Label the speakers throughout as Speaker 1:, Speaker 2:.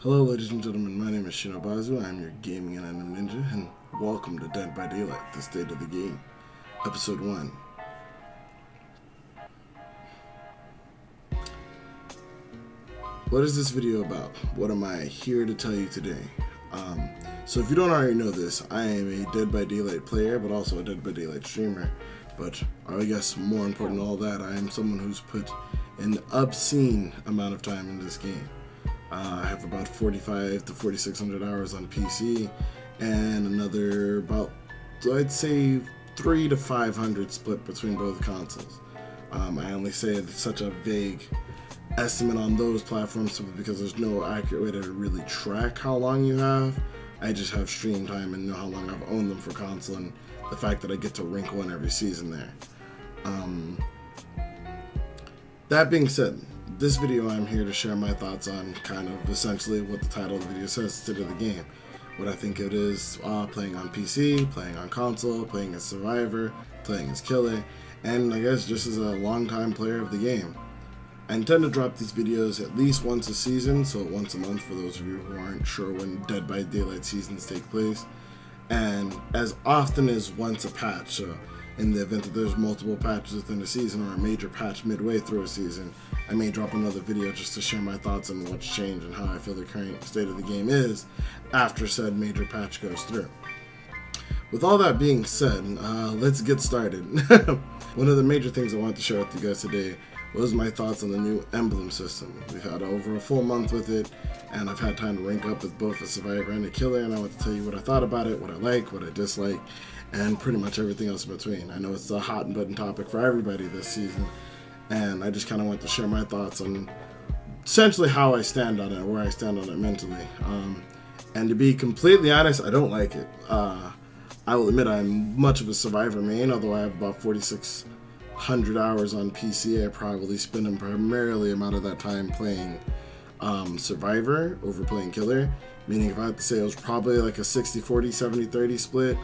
Speaker 1: Hello ladies and gentlemen, my name is Shinobazu, I am your gaming and anime ninja, and welcome to Dead by Daylight, the state of the game, episode 1. What is this video about? What am I here to tell you today? So if you don't already know this, I am a Dead by Daylight player, but also a Dead by Daylight streamer. But I guess more important than all that, I am someone who's put an obscene amount of time in this game. I have about 45 to 4,600 hours on PC, and another about, I'd say, 300 to 500 split between both consoles. I only say it's such a vague estimate on those platforms simply because there's no accurate way to really track how long you have. I just have stream time and know how long I've owned them for console, and the fact that I get to rank one every season there. That being said, this video I'm here to share my thoughts on kind of essentially what the title of the video says, state of the game. What I think it is, playing on PC, playing on console, playing as Survivor, playing as Killer, and I guess just as a long-time player of the game. I intend to drop these videos at least once a season, so once a month for those of you who aren't sure when Dead by Daylight seasons take place, and as often as once a patch. So in the event that there's multiple patches within a season or a major patch midway through a season, I may drop another video just to share my thoughts on what's changed and how I feel the current state of the game is after said major patch goes through. With all that being said, let's get started. One of the major things I wanted to share with you guys today was my thoughts on the new emblem system. We've had over a full month with it, and I've had time to rank up with both a Survivor and a Killer, and I want to tell you what I thought about it, what I like, what I dislike, and pretty much everything else in between. I know it's a hot and button topic for everybody this season, and I just kind of want to share my thoughts on essentially how I stand on it, where I stand on it mentally. And to be completely honest, I don't like it. I will admit I'm much of a Survivor main, although I have about 4,600 hours on PC. I probably spend a primarily amount of that time playing Survivor over playing Killer, meaning if I had to say it was probably like a 60-40, 70-30 split,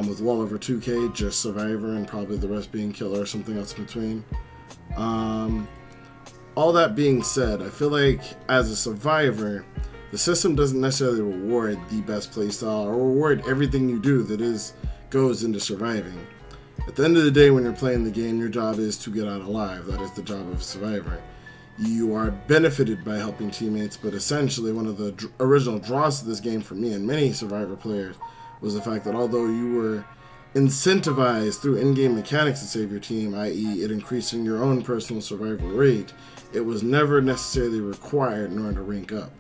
Speaker 1: with well over 2K, just Survivor, and probably the rest being Killer or something else in between. All that being said, I feel like as a Survivor, the system doesn't necessarily reward the best playstyle or reward everything you do that goes into surviving. At the end of the day, when you're playing the game, your job is to get out alive. That is the job of a Survivor. You are benefited by helping teammates, but essentially one of the original draws to this game for me and many Survivor players was the fact that although you were incentivized through in-game mechanics to save your team, i.e. it increasing your own personal survival rate, it was never necessarily required in order to rank up.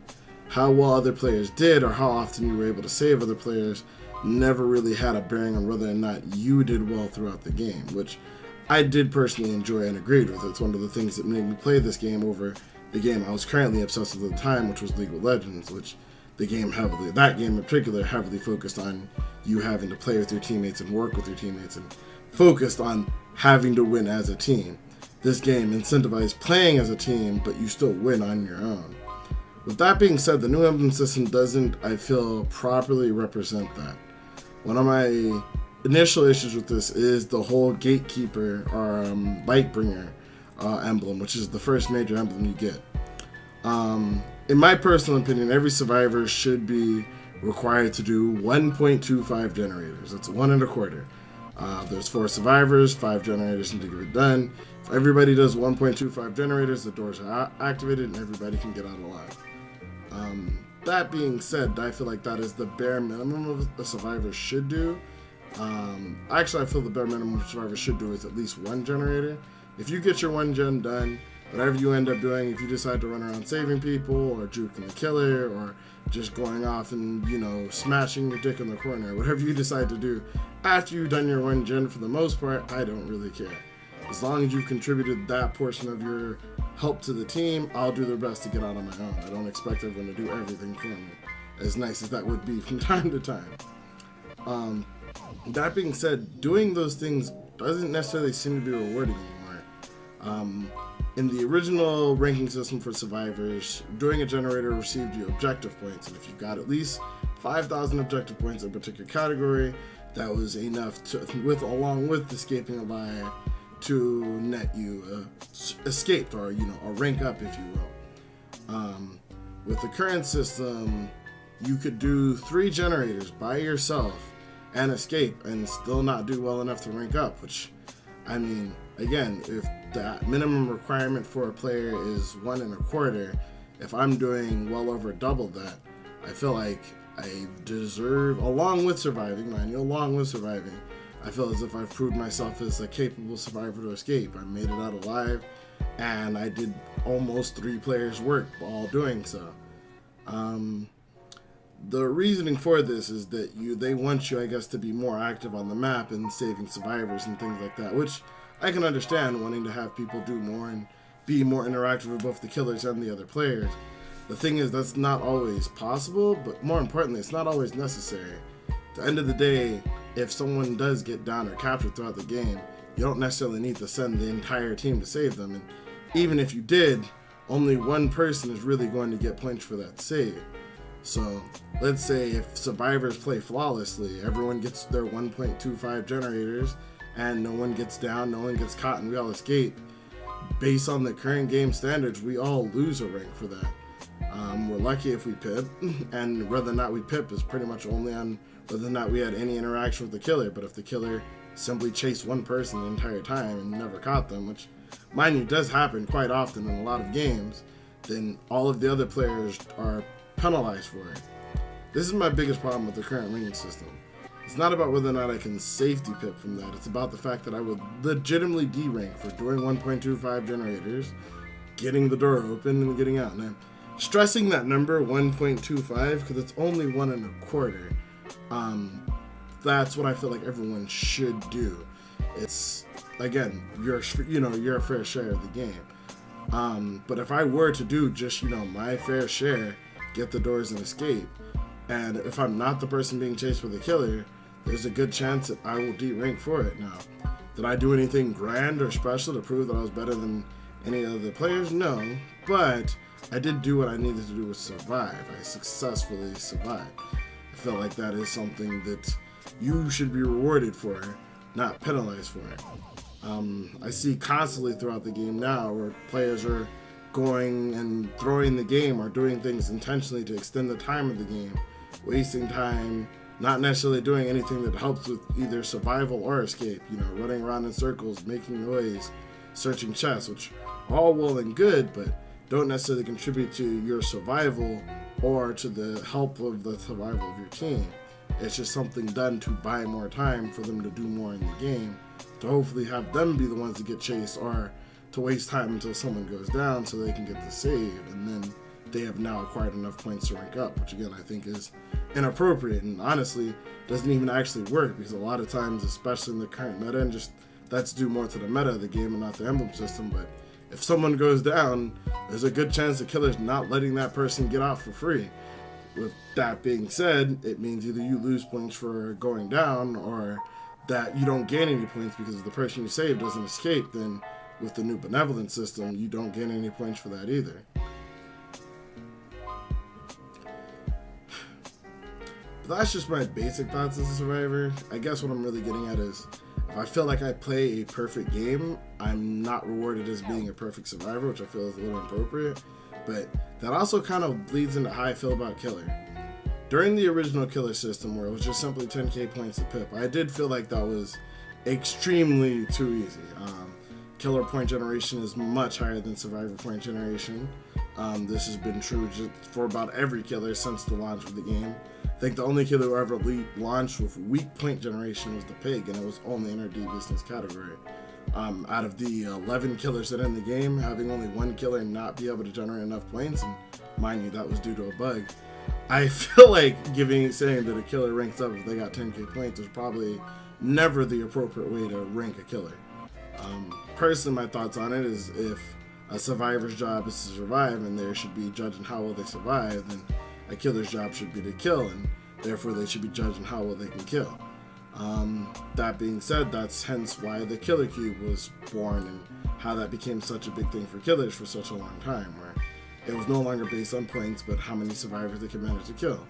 Speaker 1: How well other players did or how often you were able to save other players never really had a bearing on whether or not you did well throughout the game, which I did personally enjoy and agreed with. It's one of the things that made me play this game over the game I was currently obsessed with at the time, which was League of Legends, which that game in particular heavily focused on you having to play with your teammates and work with your teammates and focused on having to win as a team. This game incentivized playing as a team, but you still win on your own. With that being said, the new emblem system doesn't, I feel, properly represent that. One of my initial issues with this is the whole gatekeeper or lightbringer emblem, which is the first major emblem you get. In my personal opinion, every Survivor should be required to do 1.25 generators. That's 1 1/4. There's 4 Survivors, 5 generators need to get it done. If everybody does 1.25 generators, the doors are activated and everybody can get out alive. That being said, I feel like that is the bare minimum a Survivor should do. Actually, I feel the bare minimum a Survivor should do is at least 1 generator. If you get your 1 gen done, whatever you end up doing, if you decide to run around saving people or juking the Killer or just going off and, smashing your dick in the corner, whatever you decide to do after you've done your 1 gen, for the most part, I don't really care. As long as you've contributed that portion of your help to the team, I'll do the best to get out on my own. I don't expect everyone to do everything for me, as nice as that would be from time to time. That being said, doing those things doesn't necessarily seem to be rewarding anymore. In the original ranking system for Survivors, doing a generator received you objective points, and if you got at least 5,000 objective points in a particular category, that was enough to, along with escaping alive, to net you escaped or a rank up, if you will. with the current system, you could do 3 generators by yourself and escape and still not do well enough to rank up, which, I mean, again, if the minimum requirement for a player is 1 1/4, if I'm doing well over double that, I feel like I deserve, along with surviving, mind you, along with surviving, I feel as if I've proved myself as a capable survivor to escape. I made it out alive, and I did almost 3 players' work while doing so. The reasoning for this is that they want you, I guess, to be more active on the map and saving survivors and things like that, which I can understand, wanting to have people do more and be more interactive with both the killers and the other players. The thing is, that's not always possible, but more importantly, it's not always necessary. At the end of the day, if someone does get down or captured throughout the game, you don't necessarily need to send the entire team to save them, and even if you did, only one person is really going to get points for that save. So let's say if survivors play flawlessly, everyone gets their 1.25 generators, and no one gets down, no one gets caught, and we all escape. Based on the current game standards, we all lose a rank for that. We're lucky if we pip, and whether or not we pip is pretty much only on whether or not we had any interaction with the killer. But if the killer simply chased one person the entire time and never caught them, which, mind you, does happen quite often in a lot of games, then all of the other players are penalized for it. This is my biggest problem with the current ranking system. It's not about whether or not I can safety pip from that. It's about the fact that I would legitimately D-rank for doing 1.25 generators, getting the door open, and getting out. And I'm stressing that number, 1.25, because it's only 1 1/4. That's what I feel like everyone should do. It's, again, you're a fair share of the game. But if I were to do just, my fair share, get the doors and escape, and if I'm not the person being chased by the killer, there's a good chance that I will D-rank for it. Now, did I do anything grand or special to prove that I was better than any other players? No, but I did do what I needed to do to survive. I successfully survived. I feel like that is something that you should be rewarded for, not penalized for it. I see constantly throughout the game now where players are going and throwing the game or doing things intentionally to extend the time of the game, wasting time, not necessarily doing anything that helps with either survival or escape, running around in circles, making noise, searching chests, which are all well and good, but don't necessarily contribute to your survival or to the help of the survival of your team. It's just something done to buy more time for them to do more in the game, to hopefully have them be the ones to get chased, or to waste time until someone goes down so they can get the save, and then they have now acquired enough points to rank up, which again I think is inappropriate and honestly doesn't even actually work, because a lot of times, especially in the current meta, and just that's due more to the meta of the game and not the emblem system, but if someone goes down, there's a good chance the killer's not letting that person get off for free. With that being said, it means either you lose points for going down, or that you don't gain any points because if the person you save doesn't escape. Then with the new benevolent system, you don't gain any points for that either. But that's just my basic thoughts as a survivor. I guess what I'm really getting at is, if I feel like I play a perfect game, I'm not rewarded as being a perfect survivor, which I feel is a little inappropriate. But that also kind of bleeds into how I feel about Killer. During the original Killer system, where it was just simply 10k points to pip, I did feel like that was extremely too easy. Killer point generation is much higher than survivor point generation. This has been true for about every killer since the launch of the game. I think the only killer who ever launched with weak point generation was the Pig, and it was only in our D business category. Out of the 11 killers that are in the game, having only one killer not be able to generate enough points, and mind you, that was due to a bug. I feel like saying that a killer ranks up if they got 10k points is probably never the appropriate way to rank a killer. Personally, my thoughts on it is, if a survivor's job is to survive and they should be judging how well they survive, then a killer's job should be to kill, and therefore they should be judging how well they can kill. That being said, that's hence why the Killer Cube was born, and how that became such a big thing for killers for such a long time, where it was no longer based on points, but how many survivors they could manage to kill.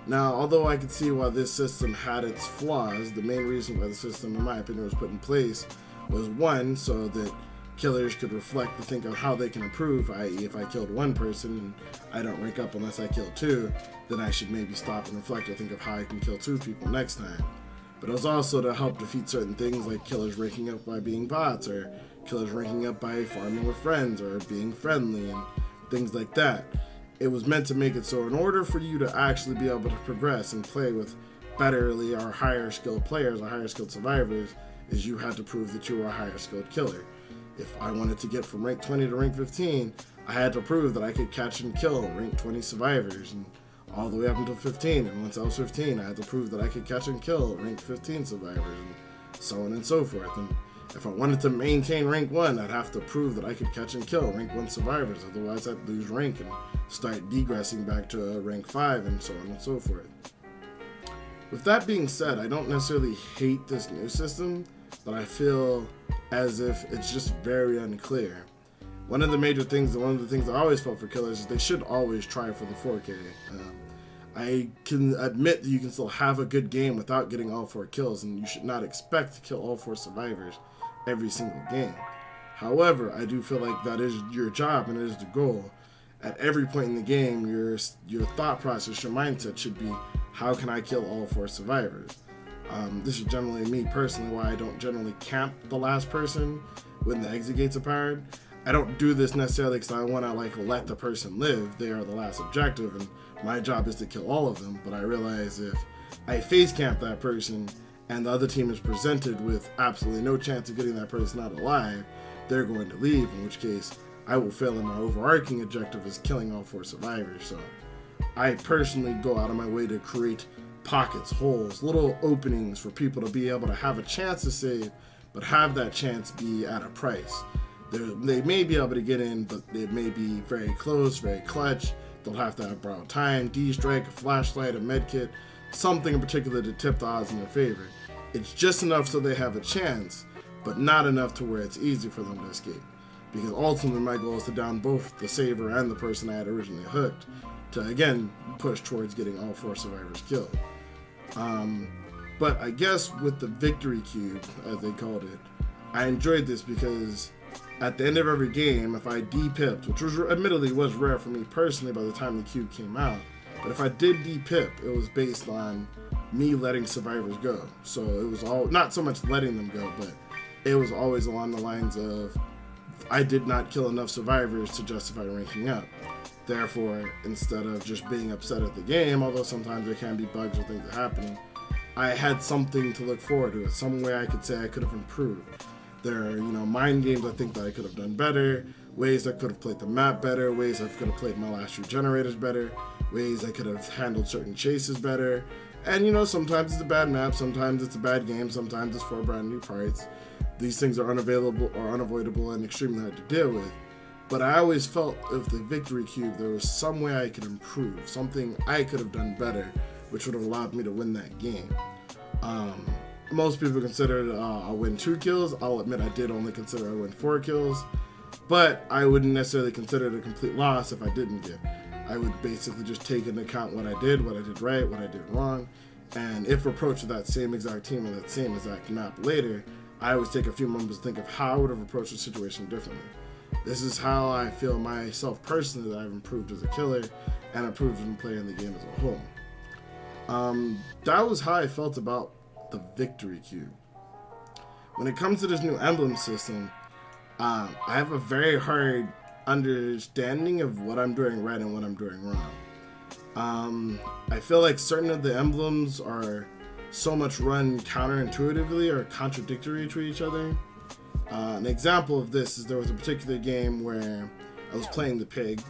Speaker 1: Now, although I could see why this system had its flaws, the main reason why the system, in my opinion, was put in place was, one, so that killers could reflect to think of how they can improve, i.e. if I killed one person and I don't rank up unless I kill two, then I should maybe stop and reflect or think of how I can kill two people next time. But it was also to help defeat certain things like killers ranking up by being bots, or killers ranking up by farming with friends or being friendly and things like that. It was meant to make it so in order for you to actually be able to progress and play with betterly or higher skilled players or higher skilled survivors, is you had to prove that you were a higher skilled killer. If I wanted to get from rank 20 to rank 15, I had to prove that I could catch and kill rank 20 survivors, and all the way up until 15. And once I was 15, I had to prove that I could catch and kill rank 15 survivors, and so on and so forth. And if I wanted to maintain rank 1, I'd have to prove that I could catch and kill rank 1 survivors, otherwise I'd lose rank and start degressing back to rank 5, and so on and so forth. With that being said, I don't necessarily hate this new system, but I feel as if it's just very unclear. One of the things I always felt for killers is they should always try for the 4K. I can admit that you can still have a good game without getting all 4 kills, and you should not expect to kill all 4 survivors every single game. However, I do feel like that is your job and it is the goal. At every point in the game, your thought process, your mindset should be, how can I kill all 4 survivors? This is generally me personally why I don't generally camp the last person when the exit gates are powered. I don't do this necessarily because I want to let the person live. They are the last objective and my job is to kill all of them. But I realize if I face camp that person and the other team is presented with absolutely no chance of getting that person out alive, they're going to leave, in which case I will fail in my overarching objective as killing all 4 survivors. So I personally go out of my way to create pockets, holes, little openings for people to be able to have a chance to save, but have that chance be at a price. They may be able to get in, but it may be very close, very clutch. They'll have to have borrowed time, D-strike, a flashlight, a medkit, something in particular to tip the odds in their favor. It's just enough so they have a chance, but not enough to where it's easy for them to escape. Because ultimately my goal is to down both the saver and the person I had originally hooked, to again push towards getting all 4 survivors killed. But I guess with the victory cube, as they called it, I enjoyed this because at the end of every game, if I D-pipped, which was admittedly was rare for me personally by the time the cube came out, but if I did D-pip, it was based on me letting survivors go. So it was all, not so much letting them go, but it was always along the lines of, I did not kill enough survivors to justify ranking up. Therefore, instead of just being upset at the game, although sometimes there can be bugs or things that are happening, I had something to look forward to, some way I could say I could have improved. There are, mind games I think that I could have done better, ways I could have played the map better, ways I could have played my last 2 generators better, ways I could have handled certain chases better. And sometimes it's a bad map, sometimes it's a bad game, sometimes it's 4 brand new parts. These things are unavailable or unavoidable and extremely hard to deal with. But I always felt with the victory cube, there was some way I could improve, something I could have done better, which would have allowed me to win that game. Most people consider I'll win 2 kills. I'll admit I did only consider I win 4 kills, but I wouldn't necessarily consider it a complete loss if I didn't get. I would basically just take into account what I did right, what I did wrong, and if approached with that same exact team or that same exact map later, I always take a few moments to think of how I would have approached the situation differently. This is how I feel myself personally that I've improved as a killer and improved in playing the game as a whole. That was how I felt about the victory cube. When it comes to this new emblem system, I have a very hard understanding of what I'm doing right and what I'm doing wrong. I feel like certain of the emblems are so much run counterintuitively or contradictory to each other. An example of this is there was a particular game where I was playing the pig.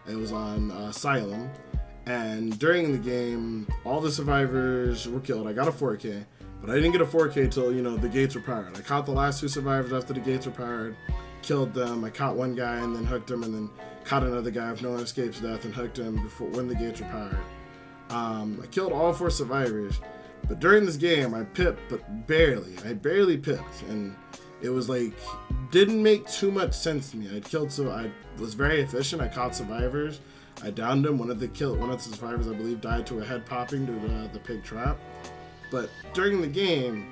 Speaker 1: It was on Asylum, and during the game, all the survivors were killed. I got a 4K, but I didn't get a 4K till the gates were powered. I caught the last 2 survivors after the gates were powered, killed them. I caught one guy and then hooked him, and then caught another guy with no one escapes death and hooked him when the gates were powered. I killed all 4 survivors, but during this game I pipped, but barely. I barely pipped, and it was didn't make too much sense to me. I was very efficient. I caught survivors. I downed them. One of the survivors, I believe, died to a head popping to the pig trap. But during the game,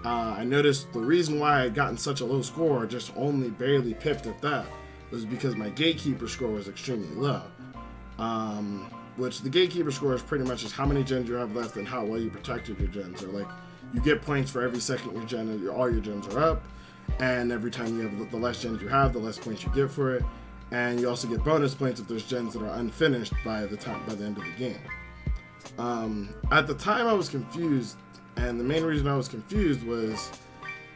Speaker 1: I noticed the reason why I had gotten such a low score, just only barely pipped at that, was because my gatekeeper score was extremely low. Which the gatekeeper score is pretty much just how many gens you have left and how well you protected your gens. Or like, you get points for every second all your gens are up, and every time you have the less gens you have, the less points you get for it. And you also get bonus points if there's gens that are unfinished by the end of the game. At the time I was confused, and the main reason I was confused was,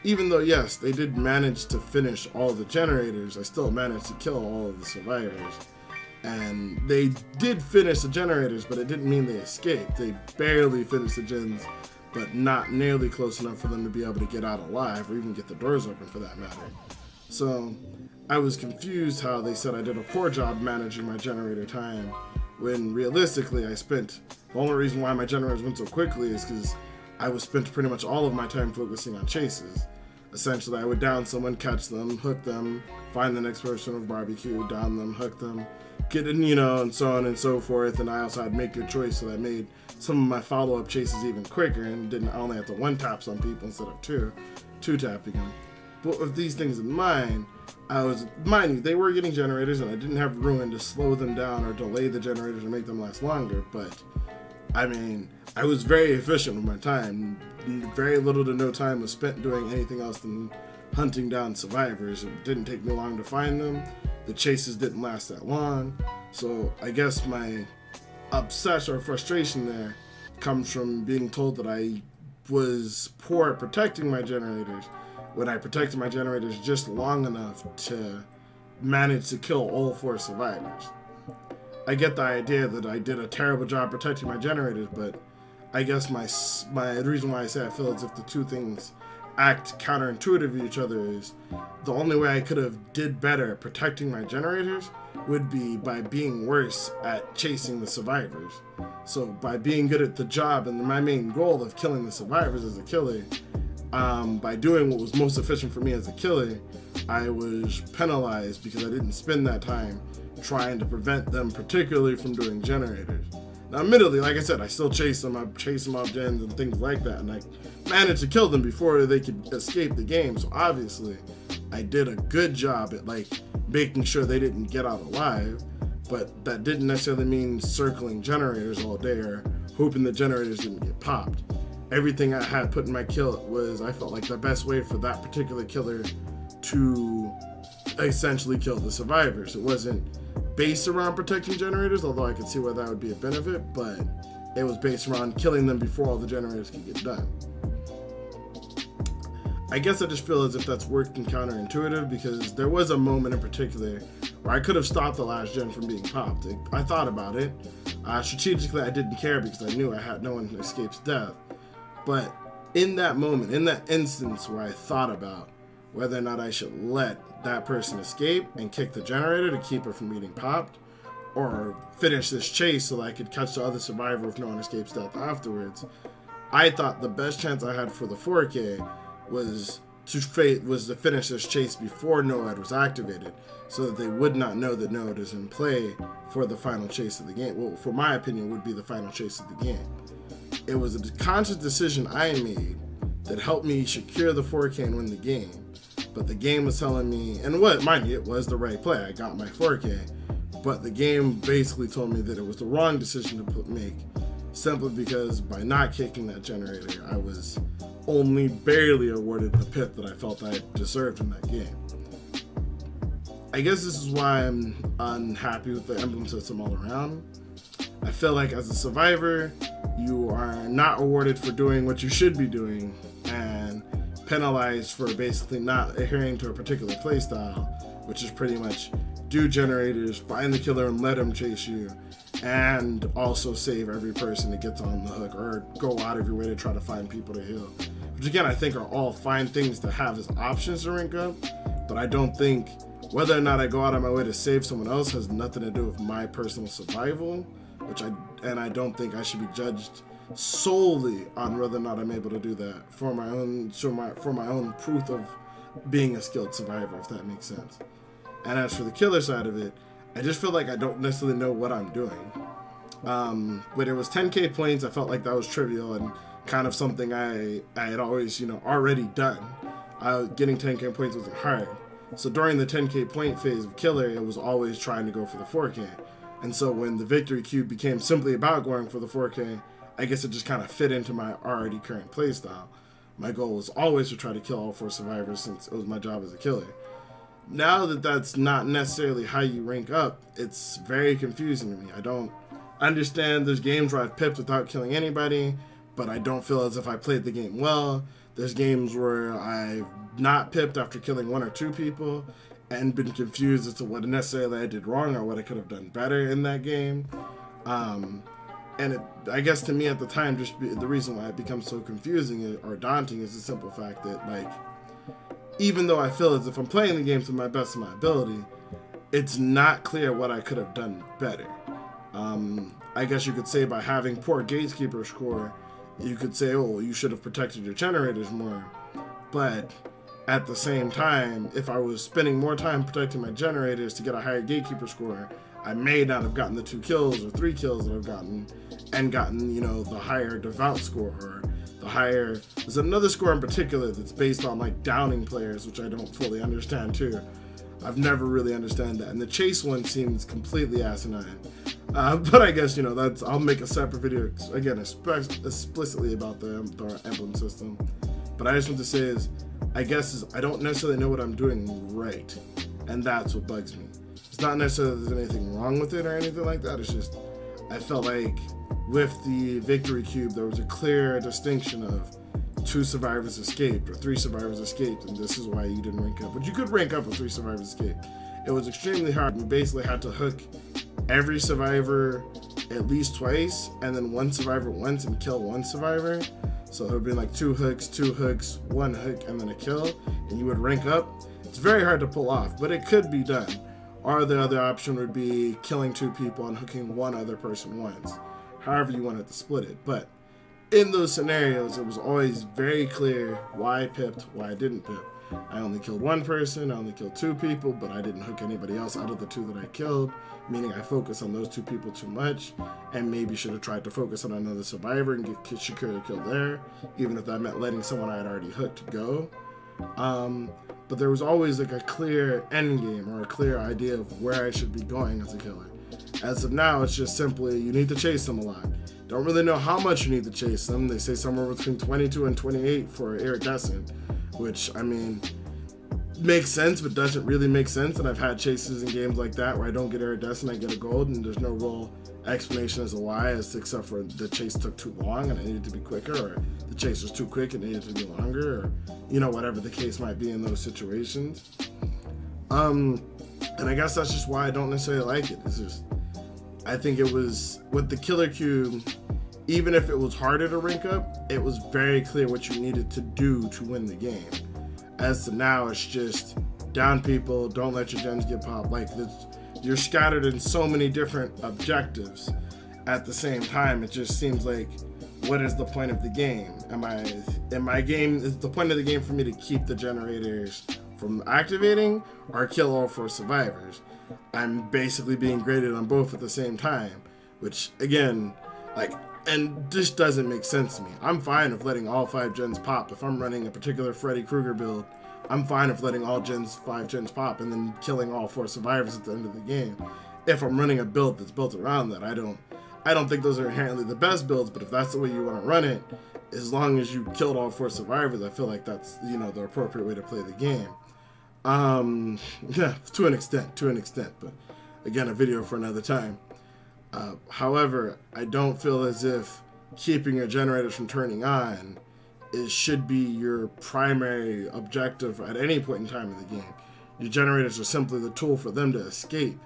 Speaker 1: even though yes, they did manage to finish all the generators, I still managed to kill all of the survivors. And they did finish the generators, but it didn't mean they escaped. They barely finished the gens, but not nearly close enough for them to be able to get out alive, or even get the doors open for that matter. So I was confused how they said I did a poor job managing my generator time, when realistically the only reason why my generators went so quickly is because I was spent pretty much all of my time focusing on chases. Essentially, I would down someone, catch them, hook them, find the next person with barbecue, down them, hook them, get in, and so on and so forth. And I also had make your choice, so that made some of my follow-up chases even quicker, and I only have to one-tap some people instead of two-tapping them. But with these things in mind, mind you, they were getting generators, and I didn't have ruin to slow them down or delay the generators or make them last longer, but I mean, I was very efficient with my time. Very little to no time was spent doing anything else than hunting down survivors. It didn't take me long to find them. The chases didn't last that long. So I guess my obsession or frustration there comes from being told that I was poor at protecting my generators, when I protected my generators just long enough to manage to kill all 4 survivors. I get the idea that I did a terrible job protecting my generators, but I guess the reason why I say I feel as if the two things act counterintuitive to each other is the only way I could have did better at protecting my generators would be by being worse at chasing the survivors. So by being good at the job and my main goal of killing the survivors as a killer, by doing what was most efficient for me as a killer, I was penalized because I didn't spend that time trying to prevent them particularly from doing generators. Now admittedly, like I said, I still chase them off gens and things like that, and I managed to kill them before they could escape the game, so obviously I did a good job at making sure they didn't get out alive, but that didn't necessarily mean circling generators all day or hoping the generators didn't get popped. Everything I had put in my kill was, I felt like the best way for that particular killer to essentially kill the survivors. It wasn't based around protecting generators, although I could see where that would be a benefit, but it was based around killing them before all the generators could get done. I guess I just feel as if that's working counterintuitive, because there was a moment in particular where I could have stopped the last gen from being popped. I thought about it. Strategically, I didn't care because I knew I had no one escapes death. But in that moment, in that instance where I thought about whether or not I should let that person escape and kick the generator to keep her from getting popped, or finish this chase so that I could catch the other survivor if no one escapes death afterwards, I thought the best chance I had for the 4K was to finish this chase before NOAD was activated, so that they would not know that NOAD is in play for the final chase of the game. Well, for my opinion, would be the final chase of the game. It was a conscious decision I made that helped me secure the 4K and win the game. But the game was telling me, and mind you, it was the right play. I got my 4K, but the game basically told me that it was the wrong decision to make, simply because by not kicking that generator, I was only barely awarded the pip that I felt I deserved in that game. I guess this is why I'm unhappy with the emblem system all around. I feel like as a survivor, you are not awarded for doing what you should be doing, and penalized for basically not adhering to a particular playstyle, which is pretty much do generators, find the killer and let him chase you, and also save every person that gets on the hook, or go out of your way to try to find people to heal. Which again, I think are all fine things to have as options to rank up, but I don't think whether or not I go out of my way to save someone else has nothing to do with my personal survival, I don't think I should be judged solely on whether or not I'm able to do that for my own proof of being a skilled survivor, if that makes sense. And as for the killer side of it, I just feel like I don't necessarily know what I'm doing. When it was 10k points, I felt like that was trivial, and kind of something I had always, already done. Getting 10k points wasn't hard. So during the 10k point phase of Killer, it was always trying to go for the 4k. And so when the Victory Cube became simply about going for the 4k, I guess it just kind of fit into my already current playstyle. My goal was always to try to kill all 4 survivors since it was my job as a killer. Now that that's not necessarily how you rank up, it's very confusing to me. I don't understand. There's games where I've pipped without killing anybody, but I don't feel as if I played the game well. There's games where I've not pipped after killing 1 or 2 people and been confused as to what necessarily I did wrong or what I could have done better in that game. I guess to me at the time, the reason why it becomes so confusing or daunting is the simple fact that, like, even though I feel as if I'm playing the game to my best of my ability, it's not clear what I could have done better. I guess you could say by having poor gatekeeper score, you could say, oh, you should have protected your generators more. But at the same time, if I was spending more time protecting my generators to get a higher gatekeeper score, I may not have gotten the 2 kills or 3 kills that I've gotten, and gotten, the higher devout score, or the higher... There's another score in particular that's based on, like, downing players, which I don't fully understand, too. I've never really understand that. And the chase one seems completely asinine. But I guess, I'll make a separate video, again, explicitly about the emblem system. But I just want to say is, I don't necessarily know what I'm doing right. And that's what bugs me. It's not necessarily that there's anything wrong with it or anything like that. It's just, I felt like with the Victory Cube, there was a clear distinction of 2 survivors escaped or 3 survivors escaped, and this is why you didn't rank up. But you could rank up with 3 survivors escaped. It was extremely hard. We basically had to hook every survivor at least twice, and then 1 survivor once and kill 1 survivor. So it would be like 2 hooks, 1 hook, and then a kill, and you would rank up. It's very hard to pull off, but it could be done. Or the other option would be killing 2 people and hooking 1 other person once. However you wanted to split it. But in those scenarios, it was always very clear why I pipped, why I didn't pip. I only killed 1 person, I only killed 2 people, but I didn't hook anybody else out of the 2 that I killed, meaning I focused on those 2 people too much, and maybe should have tried to focus on another survivor and get Shakira killed there, even if that meant letting someone I had already hooked go. But there was always like a clear end game or a clear idea of where I should be going as a killer. As of now, it's just simply you need to chase them a lot. Don't really know how much you need to chase them. They say somewhere between 22 and 28 for iridescent, which, I mean, makes sense, but doesn't really make sense. And I've had chases in games like that where I don't get iridescent, I get a gold, and there's no real explanation as to why, except for the chase took too long and it needed to be quicker, or the chase was too quick and it needed to be longer, or, whatever the case might be in those situations. And I guess that's just why I don't necessarily like it. It's just, I think it was, with the Killer Cube, even if it was harder to rank up, it was very clear what you needed to do to win the game. As to now, it's just down people, don't let your gens get popped. Like, you're scattered in so many different objectives at the same time. It just seems like, what is the point of the game? Is the point of the game for me to keep the generators from activating or kill all 4 survivors? I'm basically being graded on both at the same time, which again, and this doesn't make sense to me. I'm fine with letting all 5 gens pop. If I'm running a particular Freddy Krueger build, I'm fine with letting all 5 gens pop and then killing all 4 survivors at the end of the game. If I'm running a build that's built around that, I don't think those are inherently the best builds, but if that's the way you want to run it, as long as you killed all 4 survivors, I feel like that's, the appropriate way to play the game. Yeah, to an extent, but again, a video for another time. However, I don't feel as if keeping your generators from turning on should be your primary objective at any point in time in the game. Your generators are simply the tool for them to escape,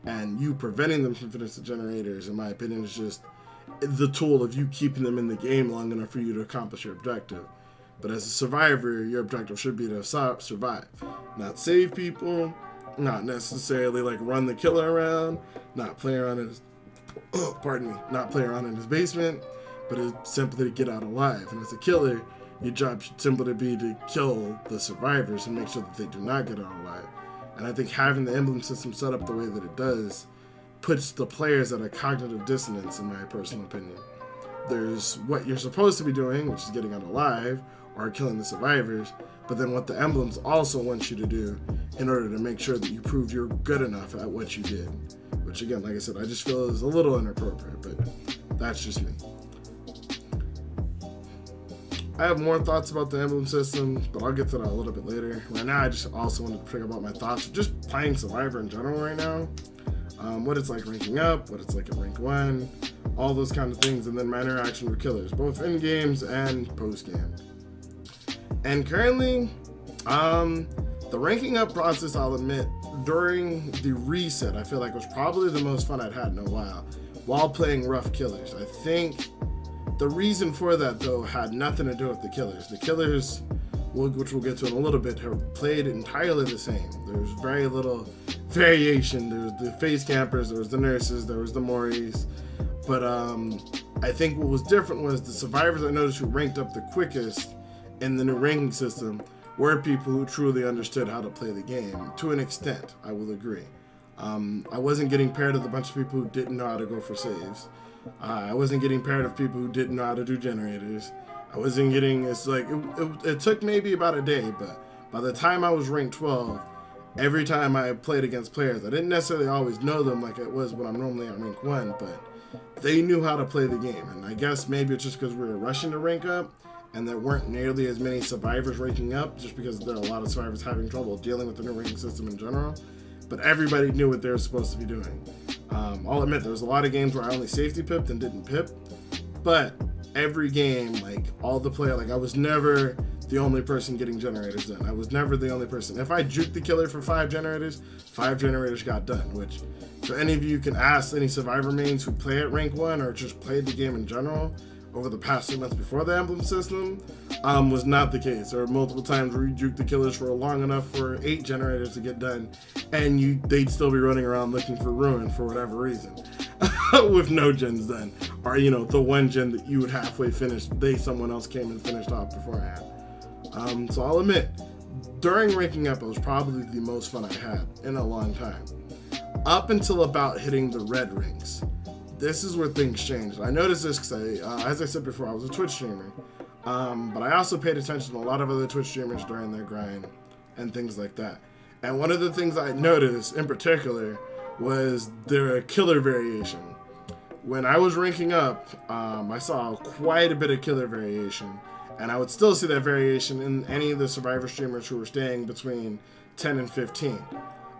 Speaker 1: and you preventing them from finishing the generators, in my opinion, is just the tool of you keeping them in the game long enough for you to accomplish your objective. But as a survivor, your objective should be to survive, not save people, not necessarily run the killer around, not play around in his, not play around in his basement, but it's simply to get out alive. And as a killer, your job should simply be to kill the survivors and make sure that they do not get out alive. And I think having the emblem system set up the way that it does puts the players at a cognitive dissonance, in my personal opinion. There's what you're supposed to be doing, which is getting out alive or killing the survivors, but then what the emblems also want you to do in order to make sure that you prove you're good enough at what you did. Which again, like I said, I just feel is a little inappropriate, but that's just me. I have more thoughts about the emblem system, but I'll get to that a little bit later. Right now, I just also wanted to figure out my thoughts of just playing Survivor in general right now. What it's like ranking up, what it's like at rank 1, all those kind of things, and then my interaction with killers, both in games and post game. And currently, the ranking up process, I'll admit, during the reset, I feel like was probably the most fun I'd had in a while while playing rough killers. I think the reason for that, though, had nothing to do with the killers. The killers, which we'll get to in a little bit, have played entirely the same. There's very little variation. There's the face campers, there was the nurses, there was the Moris. But I think what was different was the survivors I noticed who ranked up the quickest in the new ranking system were people who truly understood how to play the game. To an extent, I will agree. I wasn't getting paired with a bunch of people who didn't know how to go for saves. I wasn't getting paired with people who didn't know how to do generators. I wasn't getting, it took maybe about a day, but by the time I was ranked 12, every time I played against players, I didn't necessarily always know them like it was when I'm normally at rank 1, but they knew how to play the game. And I guess maybe it's just because we were rushing to rank up and there weren't nearly as many survivors ranking up, just because there are a lot of survivors having trouble dealing with the new ranking system in general. But everybody knew what they were supposed to be doing. I'll admit, there was a lot of games where I only safety pipped and didn't pip, but every game, like all the player, like I was never the only person getting generators done. I was never the only person. If I juked the killer for 5 generators got done, which for any of you can ask any survivor mains who play at rank 1 or just played the game in general over the past 2 months before the emblem system, was not the case. There were multiple times where you juked the killers for long enough for 8 generators to get done, and they'd still be running around looking for ruin for whatever reason, with no gens done, or the one gen that you would halfway finish, someone else came and finished off beforehand. So I'll admit, during ranking up, it was probably the most fun I had in a long time, up until about hitting the red ranks. This is where things changed. I noticed this because as I said before, I was a Twitch streamer. But I also paid attention to a lot of other Twitch streamers during their grind and things like that. And one of the things I noticed in particular was their killer variation. When I was ranking up, I saw quite a bit of killer variation. And I would still see that variation in any of the survivor streamers who were staying between 10 and 15.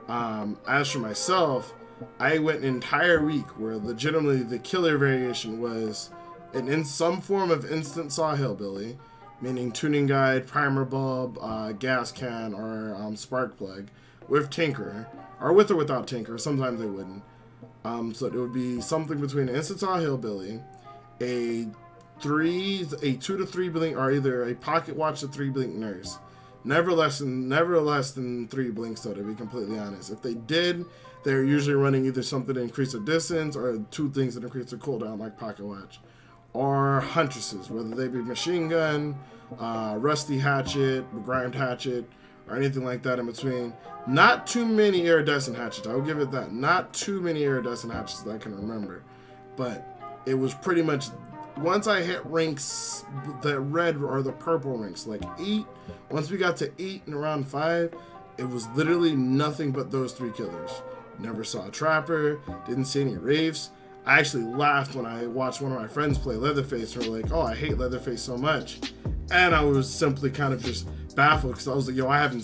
Speaker 1: As for myself, I went an entire week where legitimately the killer variation was in some form of instant saw hillbilly, meaning tuning guide, primer bulb, gas can, or spark plug, with tinker, or with or without tinker. Sometimes they wouldn't. So it would be something between an instant saw hillbilly, a 2 to 3 blink, or either a pocket watch to 3 blink nurse. Never less than 3 blinks, though, to be completely honest. If they did, they're usually running either something to increase the distance or 2 things that increase the cooldown, like pocket watch. Or huntresses, whether they be machine gun, rusty hatchet, grimed hatchet, or anything like that in between. Not too many iridescent hatchets, I will give it that. Not too many iridescent hatchets that I can remember. But it was pretty much, once I hit ranks, the red or the purple ranks, like 8, once we got to 8 and around 5, it was literally nothing but those 3 killers. Never saw a trapper, didn't see any wraiths. I actually laughed when I watched one of my friends play Leatherface, and were like, oh, I hate Leatherface so much. And I was simply kind of just baffled, because I was like, yo, I have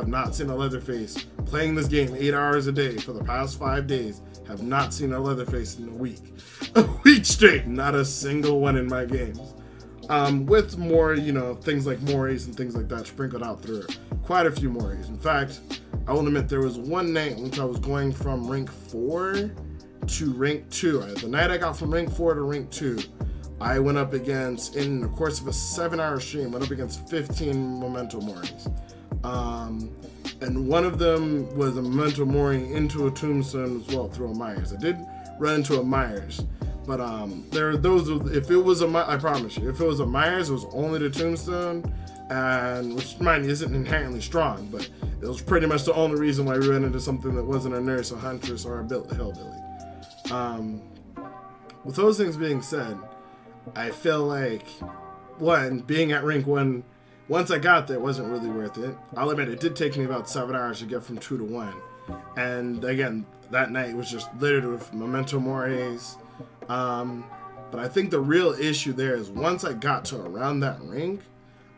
Speaker 1: not seen a Leatherface playing this game 8 hours a day for the past 5 days. Have not seen a Leatherface in a week. A week straight, not a single one in my games. With more, things like Moris and things like that sprinkled out through it. Quite a few Moris. In fact, I will admit there was one night in which I was going from rank 4 to rank 2. The night I got from rank 4 to rank 2, I went up against, in the course of a 7-hour stream, went up against 15 Memento Moris. And one of them was a Memento Mori into a Tombstone as well through a Myers. I did run into a Myers, but there are those, if it was I promise you, if it was a Myers, it was only the Tombstone, and which mine isn't inherently strong, but it was pretty much the only reason why we ran into something that wasn't a nurse, a huntress, or a hillbilly. With those things being said, I feel like, one, being at rank 1, once I got there, wasn't really worth it. I'll admit, it did take me about 7 hours to get from 2 to 1. And again, that night was just littered with memento mores. But I think the real issue there is once I got to around that rank,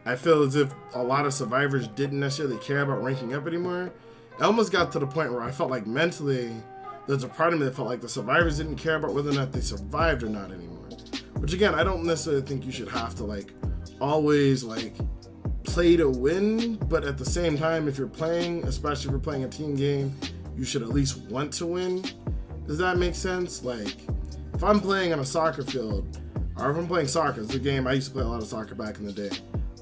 Speaker 1: I feel as if a lot of survivors didn't necessarily care about ranking up anymore. It almost got to the point where I felt like mentally, there's a part of me that felt like the survivors didn't care about whether or not they survived or not anymore. Which again, I don't necessarily think you should have to like always like play to win, but at the same time, if you're playing, especially if you're playing a team game, you should at least want to win. Does that make sense? Like, if I'm playing on a soccer field, or if I'm playing soccer, it's a game, I used to play a lot of soccer back in the day.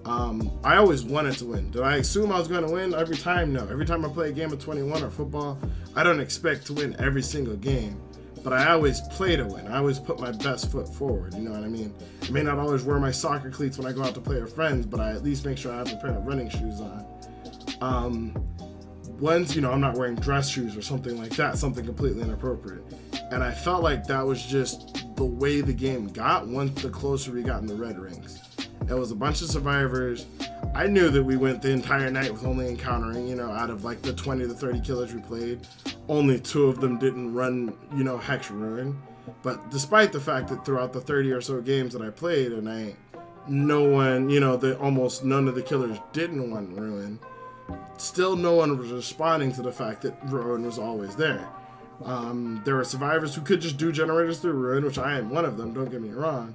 Speaker 1: I always wanted to win. Did I assume I was going to win every time? No. Every time I play a game of 21 or football, I don't expect to win every single game. But I always play to win. I always put my best foot forward, you know what I mean? I may not always wear my soccer cleats when I go out to play with friends, but I at least make sure I have a pair of running shoes on. Once, you know, I'm not wearing dress shoes or something like that, something completely inappropriate. And I felt like that was just the way the game got once the closer we got in the red rings. It was a bunch of survivors. I knew that we went the entire night with only encountering, you know, out of like the 20 to 30 killers we played, only 2 of them didn't run, you know, Hex Ruin. But despite the fact that throughout the 30 or so games that I played a night, no one, you know, almost none of the killers didn't want Ruin, still no one was responding to the fact that Ruin was always there. There were survivors who could just do generators through Ruin, which I am one of them, don't get me wrong,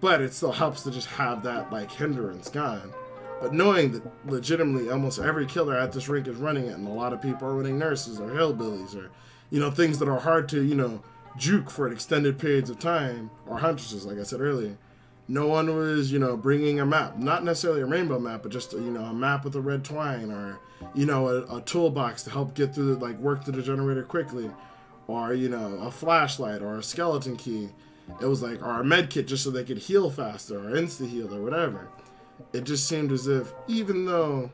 Speaker 1: but it still helps to just have that like hindrance gone. But knowing that legitimately almost every killer at this rink is running it, and a lot of people are running nurses or hillbillies or, you know, things that are hard to, you know, juke for extended periods of time, or huntresses, like I said earlier, no one was, you know, bringing a map, not necessarily a rainbow map, but just, you know, a map with a red twine, or, you know, a toolbox to help get through, like, work through the generator quickly, or, you know, a flashlight or a skeleton key. It was like, or a med kit just so they could heal faster, or insta-heal, or whatever. It just seemed as if, even though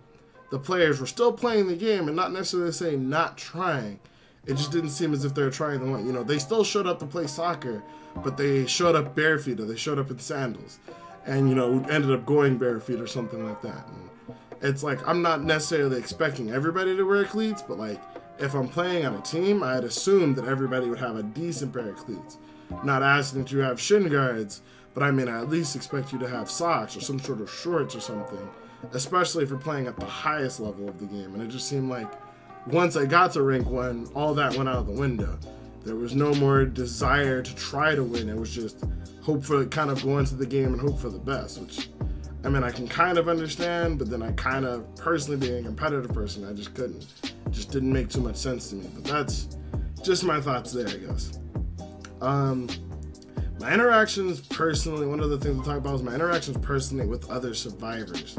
Speaker 1: the players were still playing the game and not necessarily saying not trying, it just didn't seem as if they were trying the one. You know, they still showed up to play soccer, but they showed up bare feet, or they showed up in sandals, and, you know, ended up going bare feet or something like that. And it's like, I'm not necessarily expecting everybody to wear cleats, but like, if I'm playing on a team, I'd assume that everybody would have a decent pair of cleats. Not asking that you have shin guards, but I mean, I at least expect you to have socks or some sort of shorts or something, especially if you're playing at the highest level of the game. And it just seemed like once I got to rank 1, all that went out the window. There was no more desire to try to win. It was just hope for, kind of go into the game and hope for the best, which, I mean, I can kind of understand, but then I kind of, personally being a competitive person, I just couldn't. It just didn't make too much sense to me. But that's just my thoughts there, I guess. My interactions personally, one of the things to talk about is my interactions personally with other survivors.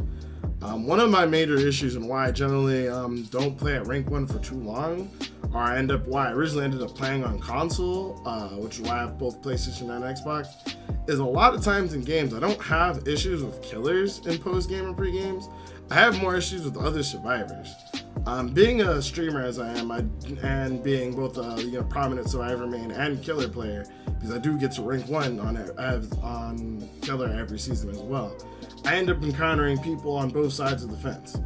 Speaker 1: One of my major issues and why I generally don't play at rank 1 for too long, or why I originally ended up playing on console, which is why I have both PlayStation and Xbox, is a lot of times in games I don't have issues with killers in post-game and pre-games. I have more issues with other survivors. Being a streamer as I am, and being both a, you know, prominent survivor main and killer player, because I do get to rank 1 on killer every season as well, I end up encountering people on both sides of the fence.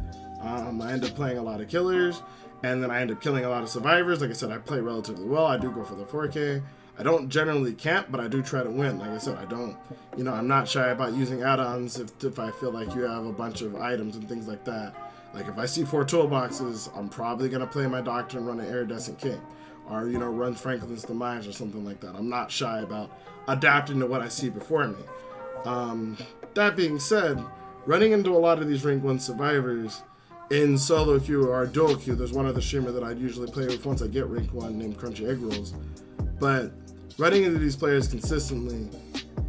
Speaker 1: I end up playing a lot of killers, and then I end up killing a lot of survivors. Like I said, I play relatively well. I do go for the 4K. I don't generally camp, but I do try to win. Like I said, I don't, you know, I'm not shy about using add-ons if I feel like you have a bunch of items and things like that. Like if I see 4 toolboxes, I'm probably going to play my doctor and run an Iridescent King, or, you know, run Franklin's Demise or something like that. I'm not shy about adapting to what I see before me. That being said, running into a lot of these rank 1 survivors in solo queue or duo queue, there's one other streamer that I'd usually play with once I get rank 1 named Crunchy Egg Rolls, but running into these players consistently,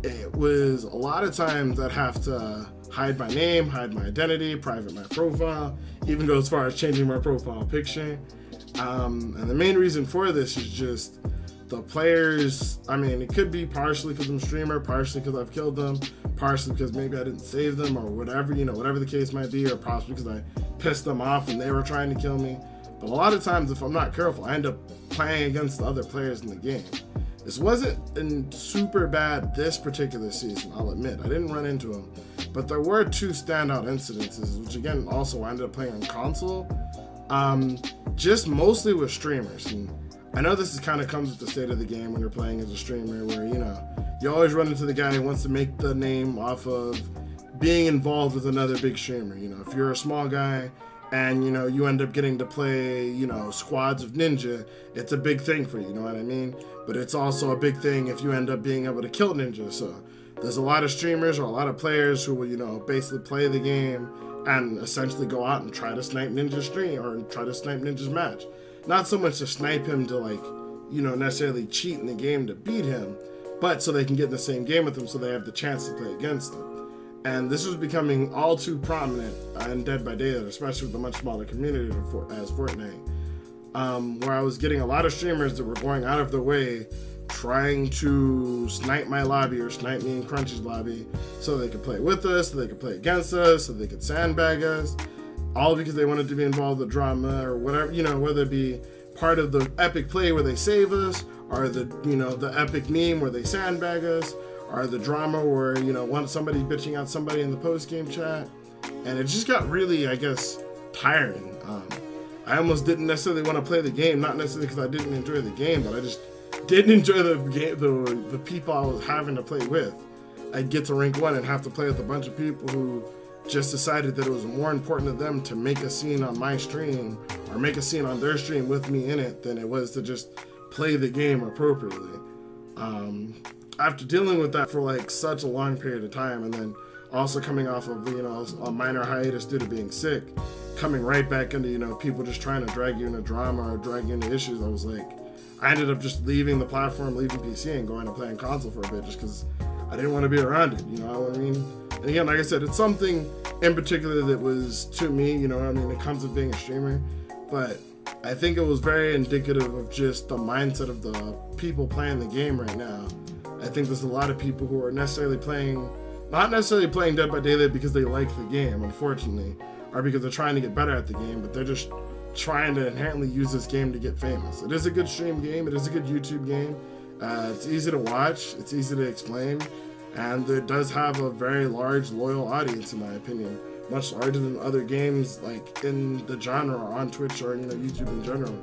Speaker 1: it was a lot of times I'd have to hide my name, hide my identity, private my profile, even go as far as changing my profile picture. And the main reason for this is just the players. I mean, it could be partially because I'm a streamer, partially because I've killed them, partially because maybe I didn't save them or whatever, you know, whatever the case might be, or possibly because I pissed them off and they were trying to kill me. But a lot of times, if I'm not careful, I end up playing against the other players in the game. This wasn't super bad this particular season, I'll admit. I didn't run into them. But there were 2 standout incidences, which again also I ended up playing on console. Just mostly with streamers. And I know this is kind of comes with the state of the game when you're playing as a streamer, where, you know, you always run into the guy who wants to make the name off of being involved with another big streamer. You know, if you're a small guy and, you know, you end up getting to play, you know, squads of ninja, it's a big thing for you, you know what I mean? But it's also a big thing if you end up being able to kill ninja. So there's a lot of streamers or a lot of players who will, you know, basically play the game and essentially go out and try to snipe Ninja's stream or try to snipe Ninja's match. Not so much to snipe him to, like, you know, necessarily cheat in the game to beat him, but so they can get in the same game with him so they have the chance to play against him. And this was becoming all too prominent in Dead by Daylight, especially with a much smaller community as Fortnite, where I was getting a lot of streamers that were going out of their way trying to snipe my lobby or snipe me in Crunchy's lobby so they could play with us, so they could play against us, so they could sandbag us, all because they wanted to be involved with drama or whatever, you know, whether it be part of the epic play where they save us, or the, you know, the epic meme where they sandbag us, or the drama where, you know, somebody bitching out somebody in the post-game chat. And it just got really, I guess, tiring. I almost didn't necessarily want to play the game, not necessarily because I didn't enjoy the game, but I just didn't enjoy the game, the people I was having to play with. I'd get to rank 1 and have to play with a bunch of people who just decided that it was more important to them to make a scene on my stream or make a scene on their stream with me in it than it was to just play the game appropriately. After dealing with that for like such a long period of time, and then also coming off of, you know, a minor hiatus due to being sick, coming right back into, you know, people just trying to drag you into drama or drag you into issues, I was like, I ended up just leaving the platform, leaving PC, and going and playing console for a bit just because I didn't want to be around it, you know what I mean? And again, like I said, it's something in particular that was to me, you know what I mean, it comes with being a streamer, but I think it was very indicative of just the mindset of the people playing the game right now. I think there's a lot of people who are not necessarily playing Dead by Daylight because they like the game, unfortunately, or because they're trying to get better at the game, but they're just trying to inherently use this game to get famous. It is a good stream game. It is a good YouTube game. It's easy to watch. It's easy to explain. And it does have a very large, loyal audience, in my opinion. Much larger than other games, like, in the genre or on Twitch or, you know, YouTube in general.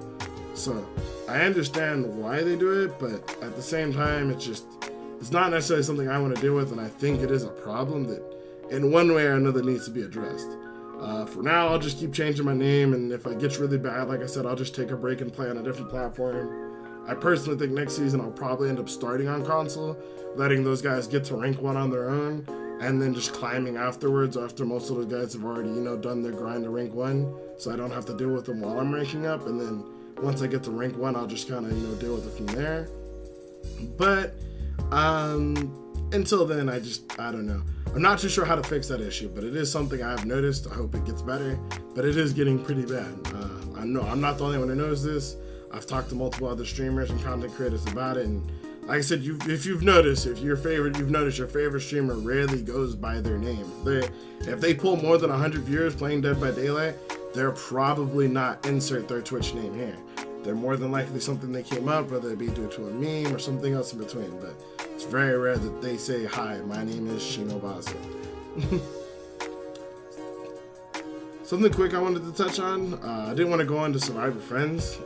Speaker 1: So, I understand why they do it, but at the same time, it's not necessarily something I want to deal with, and I think it is a problem that, in one way or another, needs to be addressed. For now, I'll just keep changing my name, and if it gets really bad, like I said, I'll just take a break and play on a different platform. I personally think next season I'll probably end up starting on console, letting those guys get to rank 1 on their own, and then just climbing afterwards after most of the guys have already, you know, done their grind to rank 1, so I don't have to deal with them while I'm ranking up, and then once I get to rank 1, I'll just kind of, you know, deal with it from there. But until then, I don't know. I'm not too sure how to fix that issue, but it is something I've noticed. I hope it gets better, but it is getting pretty bad. I know I'm not the only one who knows this. I've talked to multiple other streamers and content creators about it, and like I said, if you've noticed, your favorite streamer rarely goes by their name. If they pull more than 100 viewers playing Dead by Daylight, they're probably not insert their Twitch name here. They're more than likely something they came up, whether it be due to a meme or something else in between, but it's very rare that they say, "Hi, my name is Shinobasa." Something quick I wanted to touch on. I didn't want to go into Survivor Friends,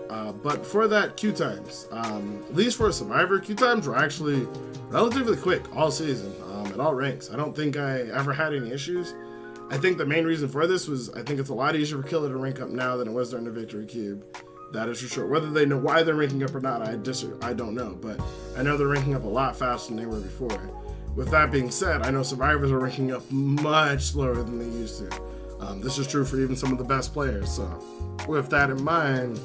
Speaker 1: but before that, queue times. At least for a Survivor, queue times were actually relatively quick all season, at all ranks. I don't think I ever had any issues. I think the main reason for this was I think it's a lot easier for Killer to rank up now than it was during the Victory Cube. That is for sure. Whether they know why they're ranking up or not, I don't know, but I know they're ranking up a lot faster than they were before. With that being said, I know survivors are ranking up much slower than they used to. This is true for even some of the best players. So with that in mind,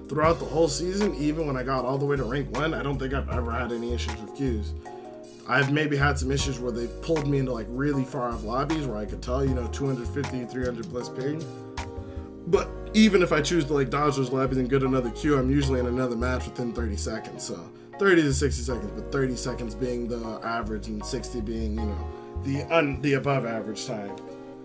Speaker 1: throughout the whole season, even when I got all the way to rank 1, I don't think I've ever had any issues with queues. I've maybe had some issues where they pulled me into like really far off lobbies where I could tell, 250, 300 plus ping. But even if I choose to like dodge those lobbies and get another queue, I'm usually in another match within 30 seconds. So 30 to 60 seconds, but 30 seconds being the average and 60 being, the above average time.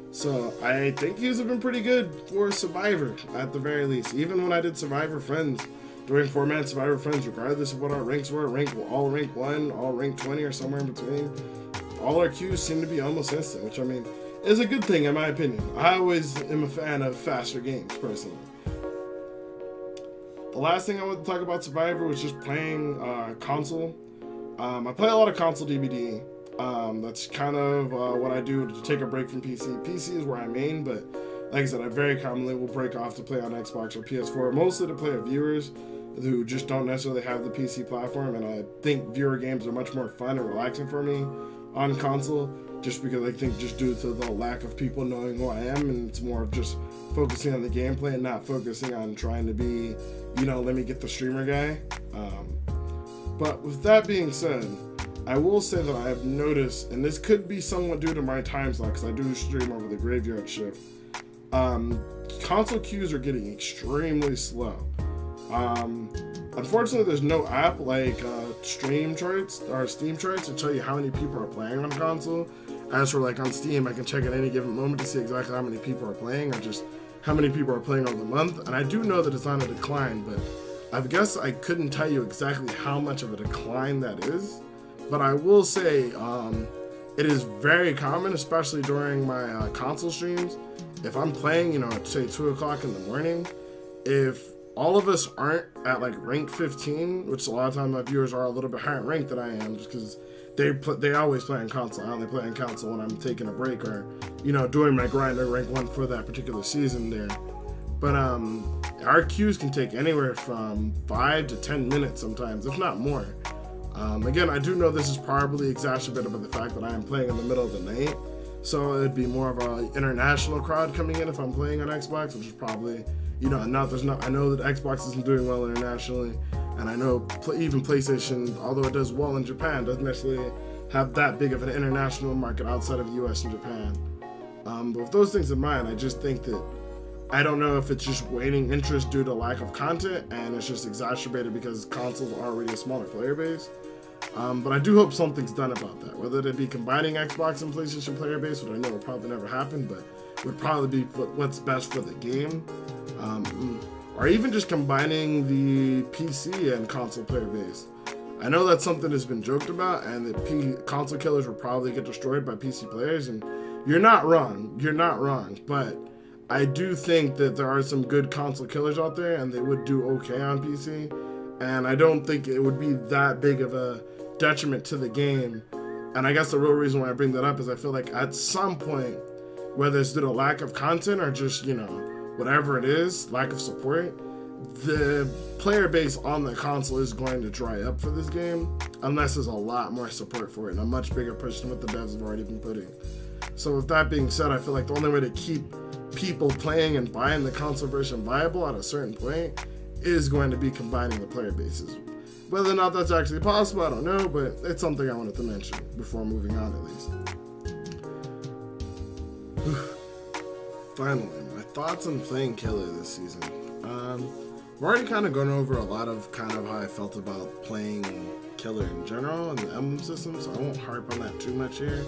Speaker 1: So I think queues have been pretty good for Survivor at the very least. Even when I did Survivor Friends, doing 4-man Survivor Friends, regardless of what our ranks were, all rank 1, all rank 20, or somewhere in between. All our queues seem to be almost instant, which I mean is a good thing in my opinion. I always am a fan of faster games, personally. The last thing I want to talk about Survivor was just playing console. I play a lot of console DBD. That's kind of what I do to take a break from PC. PC is where I main, but like I said, I very commonly will break off to play on Xbox or PS4, mostly to play with viewers who just don't necessarily have the PC platform, and I think viewer games are much more fun and relaxing for me on console, just because I think just due to the lack of people knowing who I am, and it's more of just focusing on the gameplay and not focusing on trying to be, let me get the streamer guy. But with that being said, I will say that I have noticed, and this could be somewhat due to my time slot, because I do stream over the graveyard shift, console queues are getting extremely slow. Unfortunately, there's no app like Steam charts to tell you how many people are playing on console. As for like on Steam, I can check at any given moment to see exactly how many people are playing, or just how many people are playing over the month. And I do know that it's on a decline, but I guess I couldn't tell you exactly how much of a decline that is. But I will say it is very common, especially during my console streams. If I'm playing, at say 2 o'clock in the morning, if all of us aren't at like rank 15, which a lot of times my viewers are a little bit higher ranked than I am, just because they always play on console. I only play on console when I'm taking a break or, doing my grind at rank 1 for that particular season there. But our queues can take anywhere from 5 to 10 minutes sometimes, if not more. Again, I do know this is probably exacerbated by the fact that I am playing in the middle of the night, so it would be more of an international crowd coming in if I'm playing on Xbox, which is probably, I know that Xbox isn't doing well internationally, and I know even PlayStation, although it does well in Japan, doesn't necessarily have that big of an international market outside of the US and Japan. But with those things in mind, I just think that I don't know if it's just waning interest due to lack of content, and it's just exacerbated because consoles are already a smaller player base. But I do hope something's done about that, whether it be combining Xbox and PlayStation player base, which I know will probably never happen, but would probably be what's best for the game, or even just combining the PC and console player base. I know that's something that's been joked about, and that console killers will probably get destroyed by PC players, and you're not wrong, but I do think that there are some good console killers out there, and they would do okay on PC, and I don't think it would be that big of a detriment to the game. And I guess the real reason why I bring that up is I feel like at some point, whether it's due to lack of content or just, whatever it is, lack of support, the player base on the console is going to dry up for this game, unless there's a lot more support for it and a much bigger push than what the devs have already been putting. So with that being said, I feel like the only way to keep people playing and buying the console version viable at a certain point is going to be combining the player bases. Whether or not that's actually possible, I don't know, but it's something I wanted to mention before moving on, at least. Finally, my thoughts on playing Killer this season. I've already kind of gone over a lot of kind of how I felt about playing Killer in general and the Emblem system, so I won't harp on that too much here.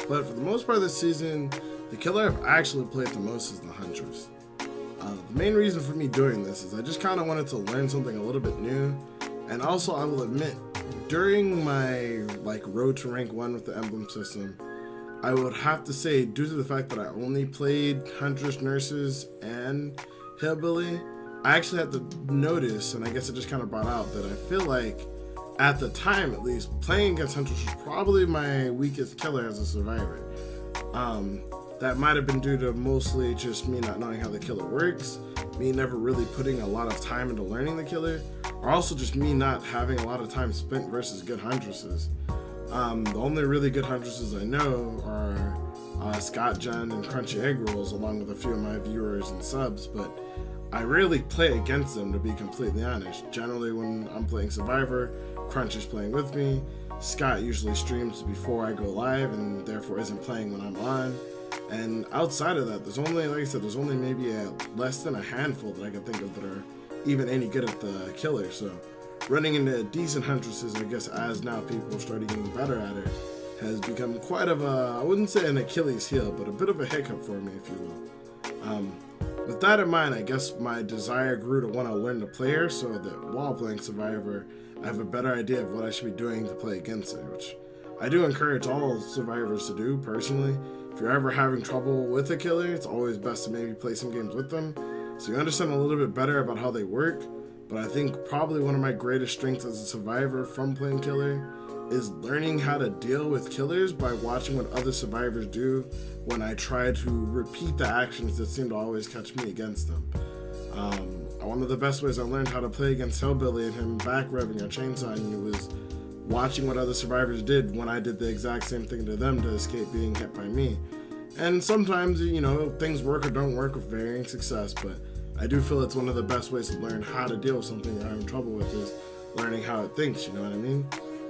Speaker 1: But for the most part of this season, the Killer I've actually played the most is the Huntress. The main reason for me doing this is I just kind of wanted to learn something a little bit new, and also I will admit, during my road to rank 1 with the Emblem system, I would have to say, due to the fact that I only played Huntress, Nurses, and Hillbilly, I actually had to notice, and I guess it just kind of brought out, that I feel like, at the time at least, playing against Huntress was probably my weakest killer as a survivor. That might have been due to mostly just me not knowing how the killer works, me never really putting a lot of time into learning the killer, or also just me not having a lot of time spent versus good Huntresses. The only really good Huntresses I know are Scott Jen and Crunchy Egg Rolls, along with a few of my viewers and subs, but I rarely play against them, to be completely honest. Generally when I'm playing Survivor, Crunchy's playing with me, Scott usually streams before I go live and therefore isn't playing when I'm on. And outside of that, there's only, like I said, there's only maybe less than a handful that I can think of that are even any good at the killer. So running into decent Huntresses, I guess, as now people are starting getting better at it, has become quite of a, I wouldn't say an Achilles heel, but a bit of a hiccup for me, if you will. With that in mind, I guess my desire grew to want to learn the player so that while playing Survivor, I have a better idea of what I should be doing to play against it, which I do encourage all survivors to do personally. If you're ever having trouble with a killer, it's always best to maybe play some games with them so you understand a little bit better about how they work. But I think probably one of my greatest strengths as a survivor from playing killer is learning how to deal with killers by watching what other survivors do when I try to repeat the actions that seem to always catch me against them. One of the best ways I learned how to play against Hellbilly and him back revving or chainsawing me was watching what other survivors did when I did the exact same thing to them to escape being hit by me. And sometimes, things work or don't work with varying success, but I do feel it's one of the best ways to learn how to deal with something you're having trouble with is learning how it thinks, you know what I mean?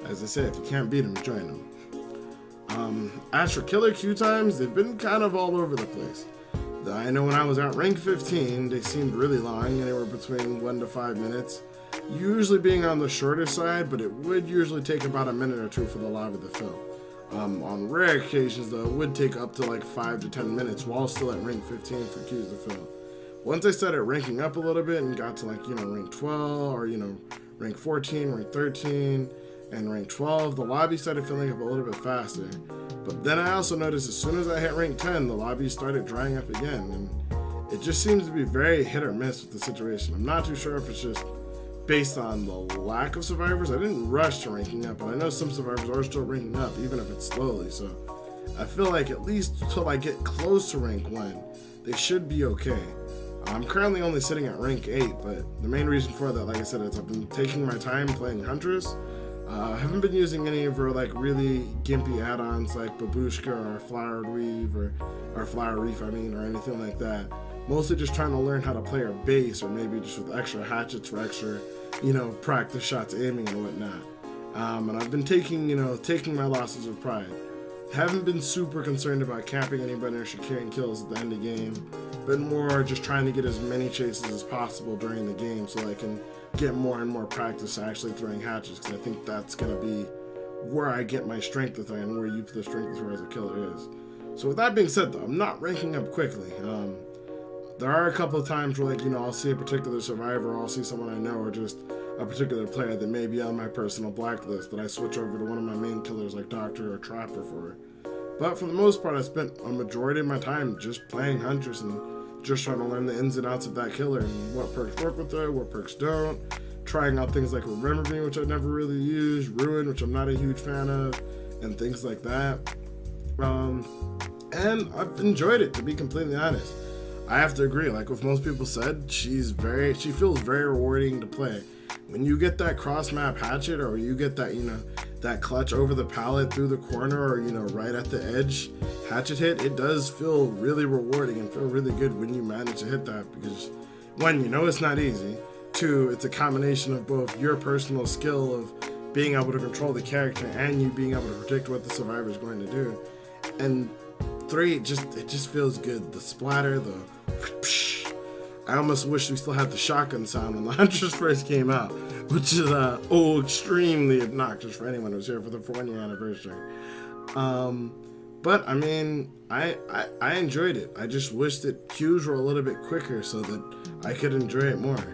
Speaker 1: As I say, if you can't beat them, join them. As for killer queue times, they've been kind of all over the place. I know when I was at rank 15, they seemed really long, anywhere between 1 to 5 minutes. Usually being on the shorter side, but it would usually take about a minute or two for the lobby to fill. On rare occasions, though, it would take up to like 5 to 10 minutes while still at rank 15 for queues to fill. Once I started ranking up a little bit and got to rank 12 or, rank 14, rank 13, and rank 12, the lobby started filling up a little bit faster. But then I also noticed as soon as I hit rank 10, the lobby started drying up again. And it just seems to be very hit or miss with the situation. I'm not too sure if it's just based on the lack of survivors. I didn't rush to ranking up, but I know some survivors are still ranking up, even if it's slowly. So I feel like at least until I get close to rank 1, they should be okay. I'm currently only sitting at rank 8, but the main reason for that, like I said, is I've been taking my time playing Huntress. I haven't been using any of her really gimpy add-ons like Babushka or Flower Weave or Flower Reef, or anything like that. Mostly just trying to learn how to play her base, or maybe just with extra hatchets for extra, practice shots, aiming and whatnot. And I've been taking my losses with pride. Haven't been super concerned about camping anybody or securing kills at the end of the game. Been more just trying to get as many chases as possible during the game so I can get more and more practice actually throwing hatches, because I think that's going to be where I get my strength with her and where you put the strength with her as a killer is. So with that being said, though, I'm not ranking up quickly. There are a couple of times where I'll see a particular survivor, or I'll see someone I know, or just a particular player that may be on my personal blacklist that I switch over to one of my main killers like Doctor or Trapper for. But for the most part, I spent a majority of my time just playing Huntress and just trying to learn the ins and outs of that killer and what perks work with her, what perks don't. Trying out things like Remember Me, which I never really used, Ruin, which I'm not a huge fan of, and things like that. And I've enjoyed it, to be completely honest. I have to agree, like what most people said, she feels very rewarding to play. When you get that cross-map hatchet, or you get that, that clutch over the pallet through the corner, or, right at the edge hatchet hit, it does feel really rewarding and feel really good when you manage to hit that, because one, it's not easy. Two, it's a combination of both your personal skill of being able to control the character and you being able to predict what the survivor is going to do. And three, it just feels good. The splatter, the I almost wish we still had the shotgun sound when the Huntress first came out, which is extremely obnoxious for anyone who's here for the 4-year anniversary. But I enjoyed it. I just wish that queues were a little bit quicker so that I could enjoy it more.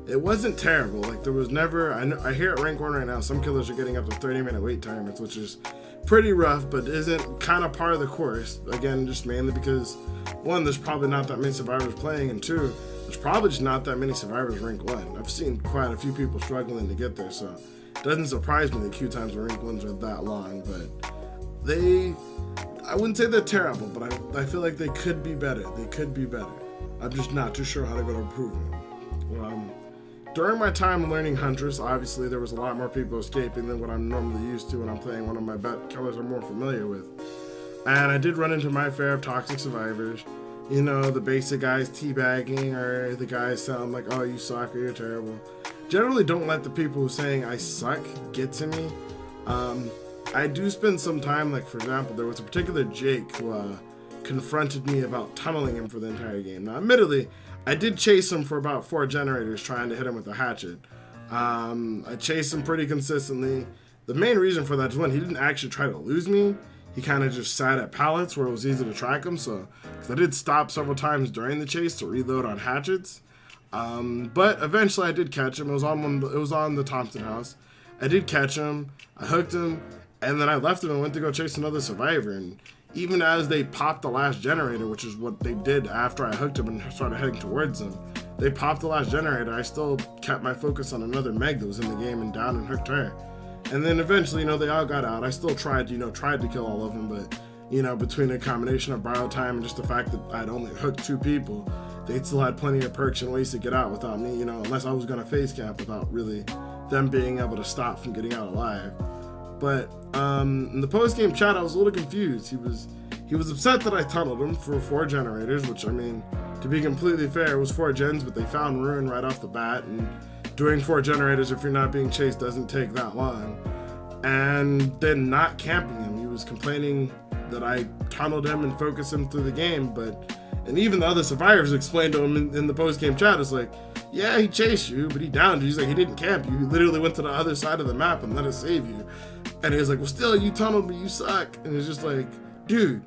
Speaker 1: It wasn't terrible. Like there was never. I hear at rank 1 right now, some killers are getting up to 30-minute wait times, which is pretty rough, but isn't kind of part of the course. Again, just mainly because one, there's probably not that many survivors playing, and two, there's probably just not that many survivors rank 1. I've seen quite a few people struggling to get there, so it doesn't surprise me that queue times for rank 1s are that long. But I wouldn't say they're terrible, but I feel like they could be better. They could be better. I'm just not too sure how they're going to improve them. During my time learning Huntress, obviously there was a lot more people escaping than what I'm normally used to when I'm playing one of my killers I'm more familiar with. And I did run into my fair of toxic survivors. The basic guys teabagging, or the guys sound like, oh, you suck, or you're terrible. Generally don't let the people who saying I suck get to me. I do spend some time, like for example, there was a particular Jake who confronted me about tunneling him for the entire game. Now admittedly, I did chase him for about 4 generators trying to hit him with a hatchet. I chased him pretty consistently. The main reason for that is one, he didn't actually try to lose me. he kind of just sat at pallets where it was easy to track him. So, because I did stop several times during the chase to reload on hatchets. But eventually I did catch him. It was on the Thompson house. I did catch him. I hooked him, and then I left him and went to go chase another survivor. And even as they popped the last generator, which is what they did after I hooked him and started heading towards them, they popped the last generator. I still kept my focus on another Meg that was in the game and down and hooked her. And then eventually, they all got out. I still tried to kill all of them, but, between a combination of borrowed time and just the fact that I'd only hooked 2 people, they still had plenty of perks and ways to get out without me, unless I was going to face camp without really them being able to stop from getting out alive. But in the post-game chat, I was a little confused. He was upset that I tunneled him for 4 generators, which, to be completely fair, it was 4 gens, but they found Ruin right off the bat, and doing 4 generators if you're not being chased doesn't take that long. And then not camping him. He was complaining that I tunneled him and focused him through the game, and even the other survivors explained to him in the post-game chat, it's like, yeah, he chased you, but he downed you. He's like, he didn't camp you. He literally went to the other side of the map and let us save you. And he was like, well, still, you tunneled me, you suck. And it's just like, dude,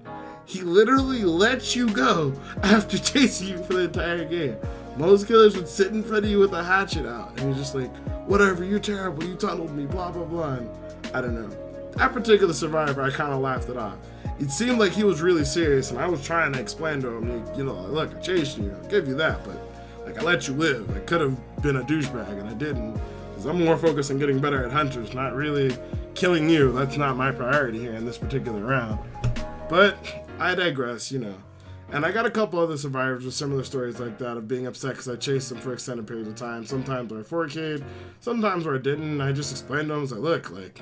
Speaker 1: he literally let you go after chasing you for the entire game. Most killers would sit in front of you with a hatchet out, and you're just like, whatever, you're terrible, you tunneled me, blah, blah, blah. And I don't know. That particular survivor, I kind of laughed it off. It seemed like he was really serious, and I was trying to explain to him, look, I chased you, I'll give you that, but, I let you live. I could have been a douchebag, and I didn't, because I'm more focused on getting better at hunters, not really killing you. That's not my priority here in this particular round. But I digress, And I got a couple other survivors with similar stories like that of being upset because I chased them for extended periods of time. Sometimes where I 4K'd, sometimes where I didn't. And I just explained to them, I was like, look,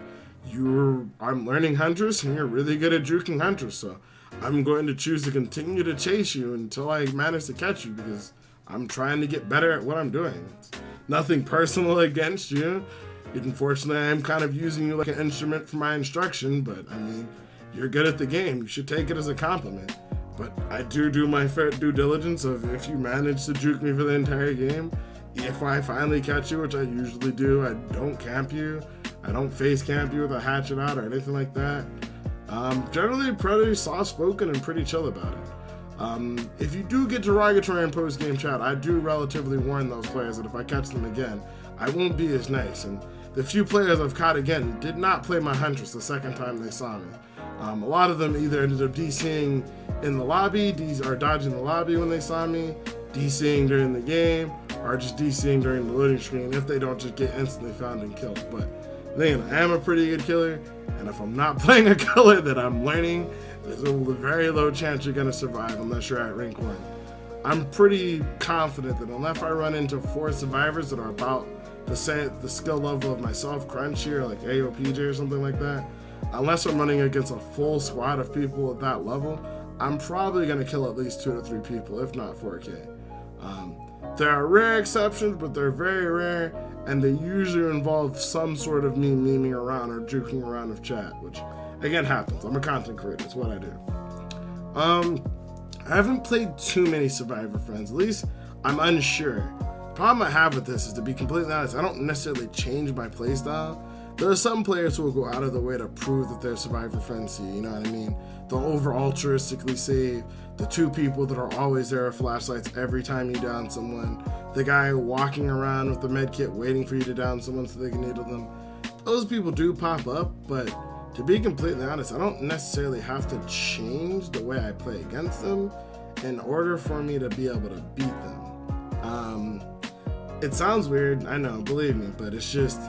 Speaker 1: I'm learning hunters and you're really good at juking hunters. So I'm going to choose to continue to chase you until I manage to catch you because I'm trying to get better at what I'm doing. It's nothing personal against you. Unfortunately, I'm kind of using you like an instrument for my instruction, but you're good at the game. You should take it as a compliment. But I do my fair due diligence of if you manage to juke me for the entire game, if I finally catch you, which I usually do, I don't camp you. I don't face camp you with a hatchet out or anything like that. Generally pretty soft-spoken and pretty chill about it. If you do get derogatory in post-game chat, I do relatively warn those players that if I catch them again, I won't be as nice. And the few players I've caught again did not play my Huntress the second time they saw me. A lot of them either ended up DCing in the lobby, or dodging the lobby when they saw me, DCing during the game, or just DCing during the loading screen if they don't just get instantly found and killed. But then I am a pretty good killer, and if I'm not playing a color that I'm learning, there's a very low chance you're going to survive unless you're at rank 1. I'm pretty confident that unless I run into 4 survivors that are about the skill level of myself, Crunchy or like AOPJ or something like that, unless I'm running against a full squad of people at that level, I'm probably going to kill at least 2 to 3 people, if not 4K. There are rare exceptions, but they're very rare, and they usually involve some sort of me memeing around or juking around with chat, which again happens. I'm a content creator, it's what I do. I haven't played too many Survivor friends, at least I'm unsure. The problem I have with this is, to be completely honest, I don't necessarily change my playstyle. There are some players who will go out of their way to prove that they're Survivor friends to you, you know what I mean? They'll over-altruistically save, the 2 people that are always there with flashlights every time you down someone, the guy walking around with the med kit waiting for you to down someone so they can needle them. Those people do pop up, but to be completely honest, I don't necessarily have to change the way I play against them in order for me to be able to beat them. It sounds weird, I know, believe me, but it's just,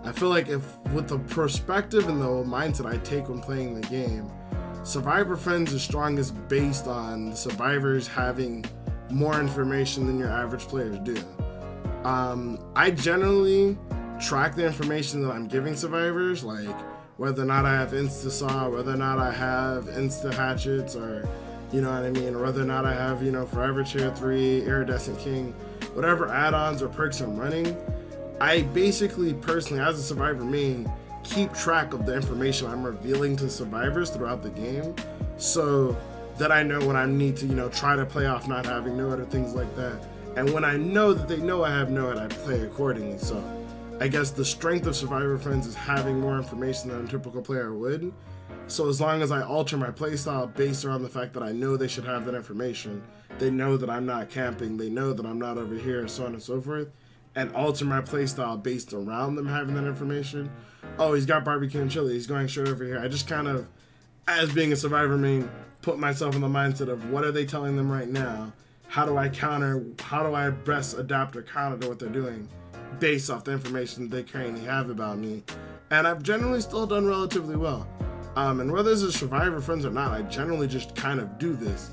Speaker 1: I feel like if with the perspective and the mindset I take when playing the game, Survivor Friends is strongest based on survivors having more information than your average players do. I generally track the information that I'm giving survivors, like whether or not I have Insta Saw, whether or not I have Insta Hatchets, or you know what I mean, or whether or not I have, Forever Chair 3, Iridescent King, whatever add-ons or perks I'm running. I basically, personally, as a survivor main, keep track of the information I'm revealing to survivors throughout the game, so that I know when I need to, try to play off not having Noed or things like that. And when I know that they know I have Noed, I play accordingly. So I guess the strength of Survivor Friends is having more information than a typical player would. So as long as I alter my playstyle based around the fact that I know they should have that information, they know that I'm not camping, they know that I'm not over here, so on and so forth, and alter my playstyle based around them having that information. Oh, he's got barbecue and chili, he's going straight over here. I just kind of, as being a survivor main, put myself in the mindset of what are they telling them right now? How do I best adapt or counter to what they're doing based off the information that they currently have about me? And I've generally still done relatively well. And whether it's a survivor friends or not, I generally just kind of do this,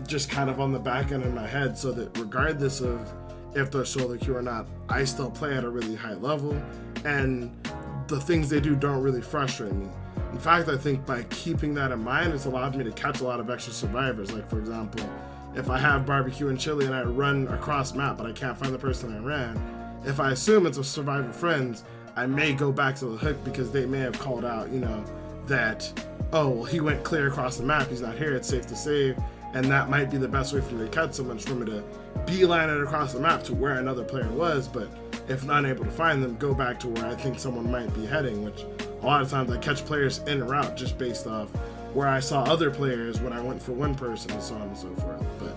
Speaker 1: just kind of on the back end of my head, so that regardless of if they're solo queue or not, I still play at a really high level, and the things they do don't really frustrate me. In fact, I think by keeping that in mind, it's allowed me to catch a lot of extra survivors. Like, for example, if I have barbecue and chili and I run across map, but I can't find the person I ran, if I assume it's a survivor friends, I may go back to the hook because they may have called out, that, oh, well, he went clear across the map, he's not here, it's safe to save, and that might be the best way for me to catch someone, is for me to beeline it across the map to where another player was, but if not able to find them, go back to where I think someone might be heading, which a lot of times I catch players en route just based off where I saw other players when I went for one person, and so on and so forth. But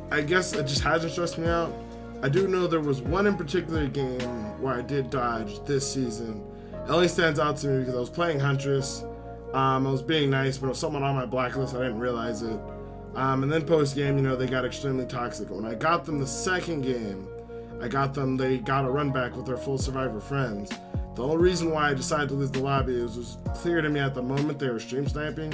Speaker 1: I guess it just hasn't stressed me out. I do know there was one in particular game where I did dodge this season. It only stands out to me because I was playing Huntress. I was being nice, but it was someone on my blacklist, I didn't realize it. And then post game, they got extremely toxic. When I got them the second game, they got a run back with their full survivor friends. The only reason why I decided to leave the lobby was clear to me at the moment they were stream sniping.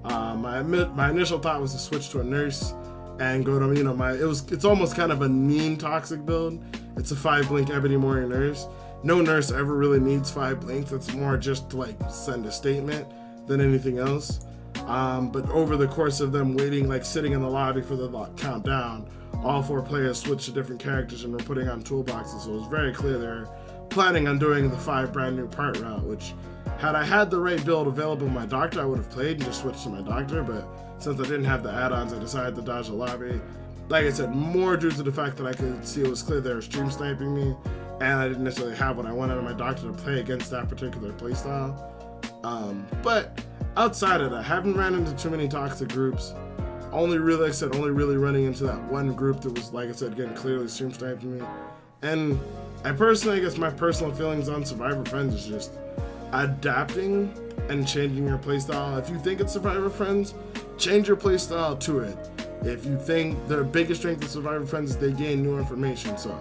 Speaker 1: My initial thought was to switch to a nurse and go to, it's almost kind of a mean toxic build. It's a 5 blink Ebony Warrior nurse. No nurse ever really needs 5 blinks. It's more just to send a statement than anything else. But over the course of them waiting, sitting in the lobby for the countdown, all 4 players switched to different characters and were putting on toolboxes. So it was very clear they're planning on doing the 5 brand new part route, which had I had the right build available in my doctor, I would have played and just switched to my doctor. But since I didn't have the add-ons, I decided to dodge the lobby. Like I said, more due to the fact that I could see it was clear they were stream sniping me, and I didn't necessarily have what I wanted in my doctor to play against that particular playstyle. But outside of that, I haven't ran into too many toxic groups. Only really running into that one group that was, like I said, getting clearly stream sniping me. And I guess my personal feelings on Survivor Friends is just adapting and changing your playstyle. If you think it's Survivor Friends, change your playstyle to it. If you think their biggest strength of Survivor Friends is they gain new information, so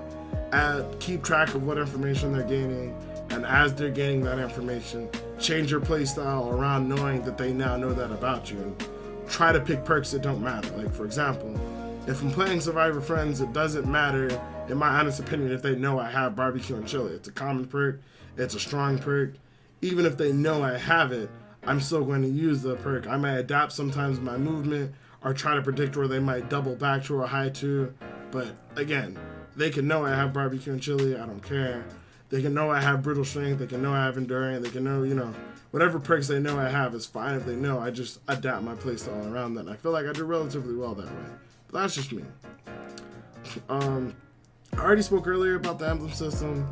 Speaker 1: keep track of what information they're gaining, and as they're gaining that information, change your playstyle around knowing that they now know that about you, and try to pick perks that don't matter. Like, for example, if I'm playing Survivor Friends, it doesn't matter, in my honest opinion, if they know I have barbecue and chili. It's a common perk, it's a strong perk. Even if they know I have it, I'm still going to use the perk. I might adapt sometimes my movement or try to predict where they might double back to or high to. But again, they can know I have barbecue and chili, I don't care. They can know I have brutal strength, they can know I have enduring, they can know, whatever perks they know I have is fine if they know. I just adapt my playstyle around that. And I feel like I do relatively well that way. But that's just me. I already spoke earlier about the emblem system.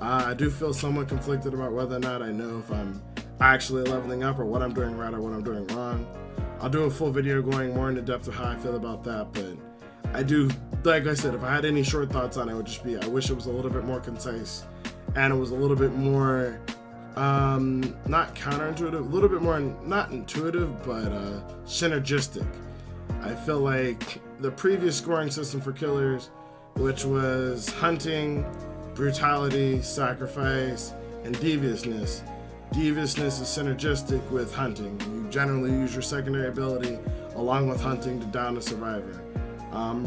Speaker 1: I do feel somewhat conflicted about whether or not I know if I'm actually leveling up or what I'm doing right or what I'm doing wrong. I'll do a full video going more into depth of how I feel about that, but I do, like I said, if I had any short thoughts on it, would just be I wish it was a little bit more concise and it was a little bit more not counterintuitive, a little bit more not intuitive, but synergistic. I feel like the previous scoring system for killers, which was hunting, brutality, sacrifice, and deviousness. Deviousness is synergistic with hunting. You generally use your secondary ability along with hunting to down a survivor.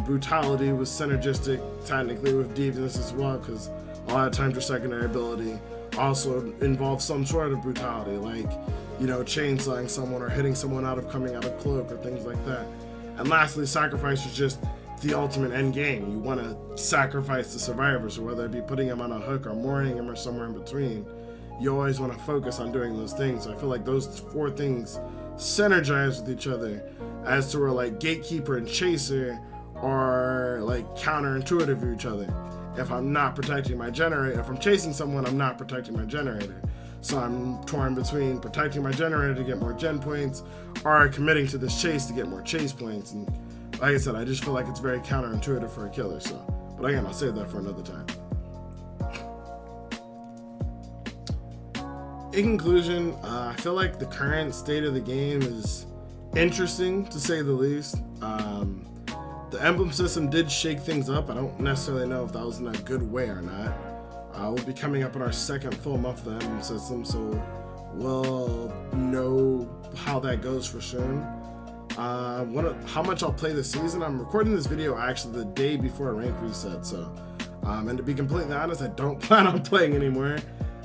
Speaker 1: Brutality was synergistic technically with deviousness as well, because a lot of times your secondary ability also involves some sort of brutality, like, chainsawing someone or hitting someone coming out of cloak or things like that. And lastly, sacrifice is just the ultimate end game. You want to sacrifice the survivor, so whether it be putting him on a hook or mooring him or somewhere in between, you always want to focus on doing those things. So I feel like those 4 things synergize with each other, as to where gatekeeper and chaser are counterintuitive to each other. If I'm not protecting my generator, if I'm chasing someone, I'm not protecting my generator. So I'm torn between protecting my generator to get more gen points or committing to this chase to get more chase points. And like I said, I just feel like it's very counterintuitive for a killer. So, but again, I'll save that for another time. In conclusion, I feel like the current state of the game is interesting, to say the least. The emblem system did shake things up. I don't necessarily know if that was in a good way or not. We'll be coming up on our second full month of the emblem system, so we'll know how that goes for soon. How much I'll play this season, I'm recording this video actually the day before rank reset, so and to be completely honest, I don't plan on playing anymore.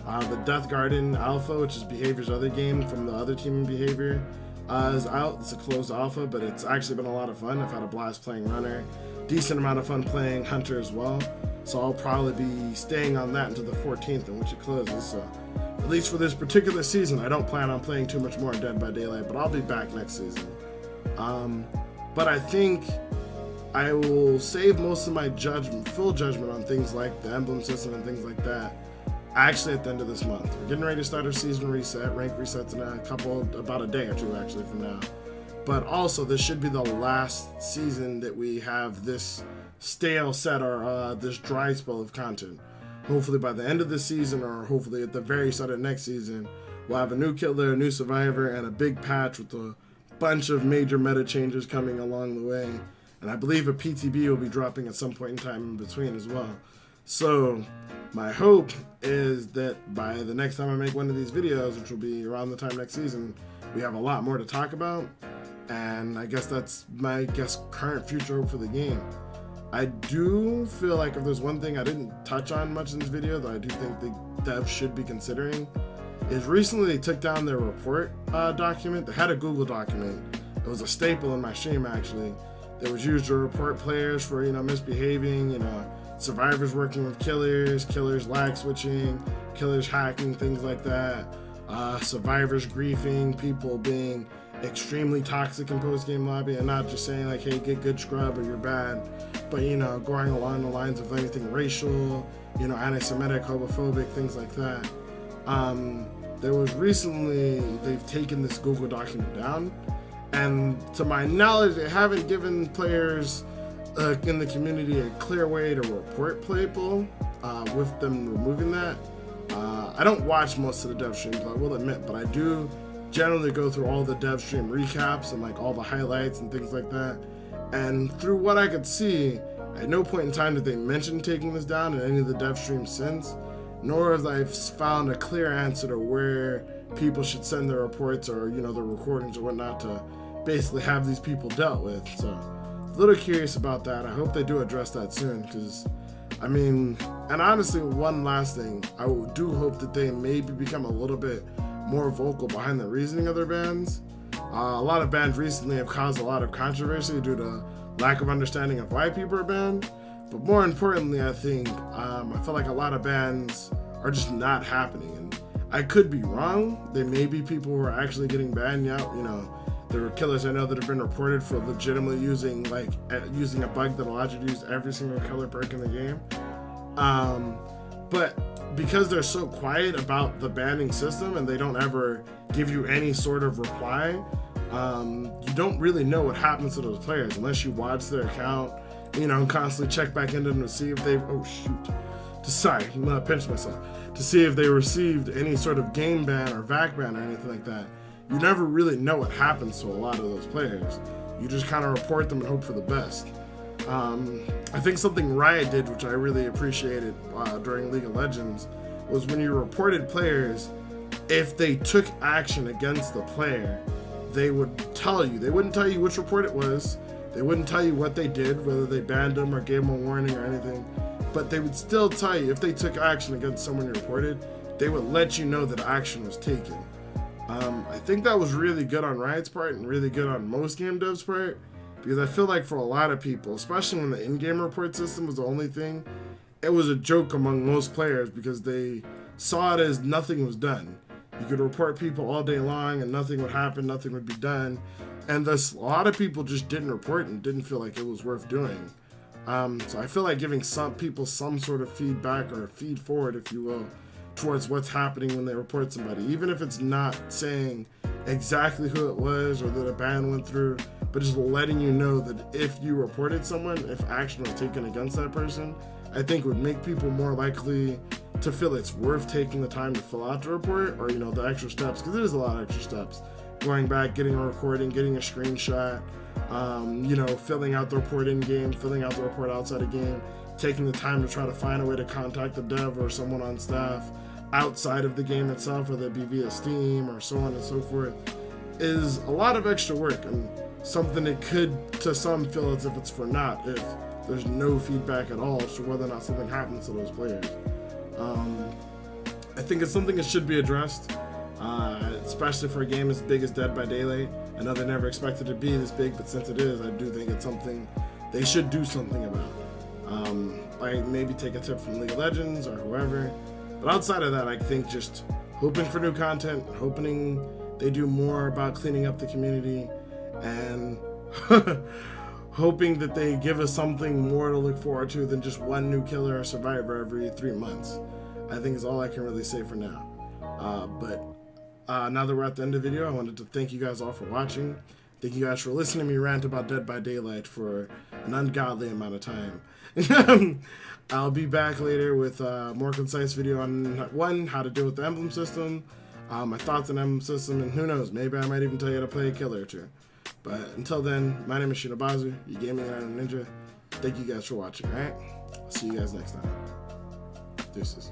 Speaker 1: The Death Garden Alpha, which is Behavior's other game from the other team in Behavior, is out. It's a closed alpha, but it's actually been a lot of fun. I've had a blast playing Runner, decent amount of fun playing Hunter as well. So I'll probably be staying on that until the 14th, in which it closes. So at least for this particular season, I don't plan on playing too much more Dead by Daylight, but I'll be back next season. But I think I will save most of my full judgment on things like the emblem system and things like that actually at the end of this month. We're getting ready to start our season reset. Rank resets in about a day or two actually from now. But also, this should be the last season that we have this stale set or this dry spell of content. Hopefully by the end of the season, or hopefully at the very start of next season, we'll have a new killer, a new survivor, and a big patch with a bunch of major meta changes coming along the way. And I believe a PTB will be dropping at some point in time in between as well. So my hope is that by the next time I make one of these videos, which will be around the time next season, we have a lot more to talk about. And I guess that's my current future hope for the game. I do feel like if there's one thing I didn't touch on much in this video that I do think the devs should be considering, is recently they took down their report document. They had a Google document. It was a staple in my stream actually. That was used to report players for, misbehaving, survivors working with killers lag switching, killers hacking, things like that. Survivors griefing, people being extremely toxic in post-game lobby, and not just saying like, hey, get good scrub or you're bad, but going along the lines of anything racial, anti-Semitic, homophobic, things like that. There was recently, they've taken this Google document down, and to my knowledge, they haven't given players in the community a clear way to report people with them removing that. I don't watch most of the dev streams, I will admit, but I do generally go through all the dev stream recaps and like all the highlights and things like that. And through what I could see, at no point in time did they mention taking this down in any of the dev streams since, nor have I found a clear answer to where people should send their reports or, their recordings or whatnot to basically have these people dealt with. So a little curious about that. I hope they do address that soon, because and honestly, one last thing, I do hope that they maybe become a little bit more vocal behind the reasoning of their bans. A lot of bans recently have caused a lot of controversy due to lack of understanding of why people are banned. But more importantly, I think, I feel like a lot of bans are just not happening. And I could be wrong. There may be people who are actually getting banned out. There are killers I know that have been reported for legitimately using a bug that allows you to use every single killer perk in the game. But because they're so quiet about the banning system and they don't ever give you any sort of reply, you don't really know what happens to those players unless you watch their account, and constantly check back into them to see if they've, I'm gonna pinch myself, to see if they received any sort of game ban or VAC ban or anything like that. You never really know what happens to a lot of those players. You just kind of report them and hope for the best. I think something Riot did, which I really appreciated during League of Legends, was when you reported players, if they took action against the player, they would tell you. They wouldn't tell you which report it was. They wouldn't tell you what they did, whether they banned them or gave them a warning or anything. But they would still tell you if they took action against someone you reported, they would let you know that action was taken. I think that was really good on Riot's part and really good on most game devs' part, because I feel like for a lot of people, especially when the in-game report system was the only thing, it was a joke among most players because they saw it as nothing was done. You could report people all day long and nothing would happen, nothing would be done. And thus, a lot of people just didn't report and didn't feel like it was worth doing. So I feel like giving some people some sort of feedback or feed forward, if you will, towards what's happening when they report somebody, even if it's not saying exactly who it was or that a ban went through, but just letting you know that if you reported someone, if action was taken against that person, I think would make people more likely to feel it's worth taking the time to fill out the report, or, you know, the extra steps, because it is a lot of extra steps. Going back, getting a recording, getting a screenshot, you know, filling out the report in game, filling out the report outside of game, taking the time to try to find a way to contact the dev or someone on staff outside of the game itself, whether it be via Steam or so on and so forth, is a lot of extra work, and something that could, to some, feel as if it's for naught if there's no feedback at all as to whether or not something happens to those players. I think it's something that should be addressed, especially for a game as big as Dead by Daylight. I know they never expected it to be this big, but since it is, I do think it's something they should do something about. Like maybe take a tip from League of Legends or whoever. But outside of that, I think just hoping for new content, hoping they do more about cleaning up the community, and hoping that they give us something more to look forward to than just one new killer or survivor every 3 months. I think is all I can really say for now. But now that we're at the end of the video, I wanted to thank you guys all for watching. Thank you guys for listening to me rant about Dead by Daylight for an ungodly amount of time. I'll be back later with a more concise video on, one, how to deal with the emblem system, my thoughts on emblem system, and who knows, maybe I might even tell you how to play a killer or two. But until then, my name is Shinobazu, you gaming and Ninja. Thank you guys for watching, alright? See you guys next time. Deuces.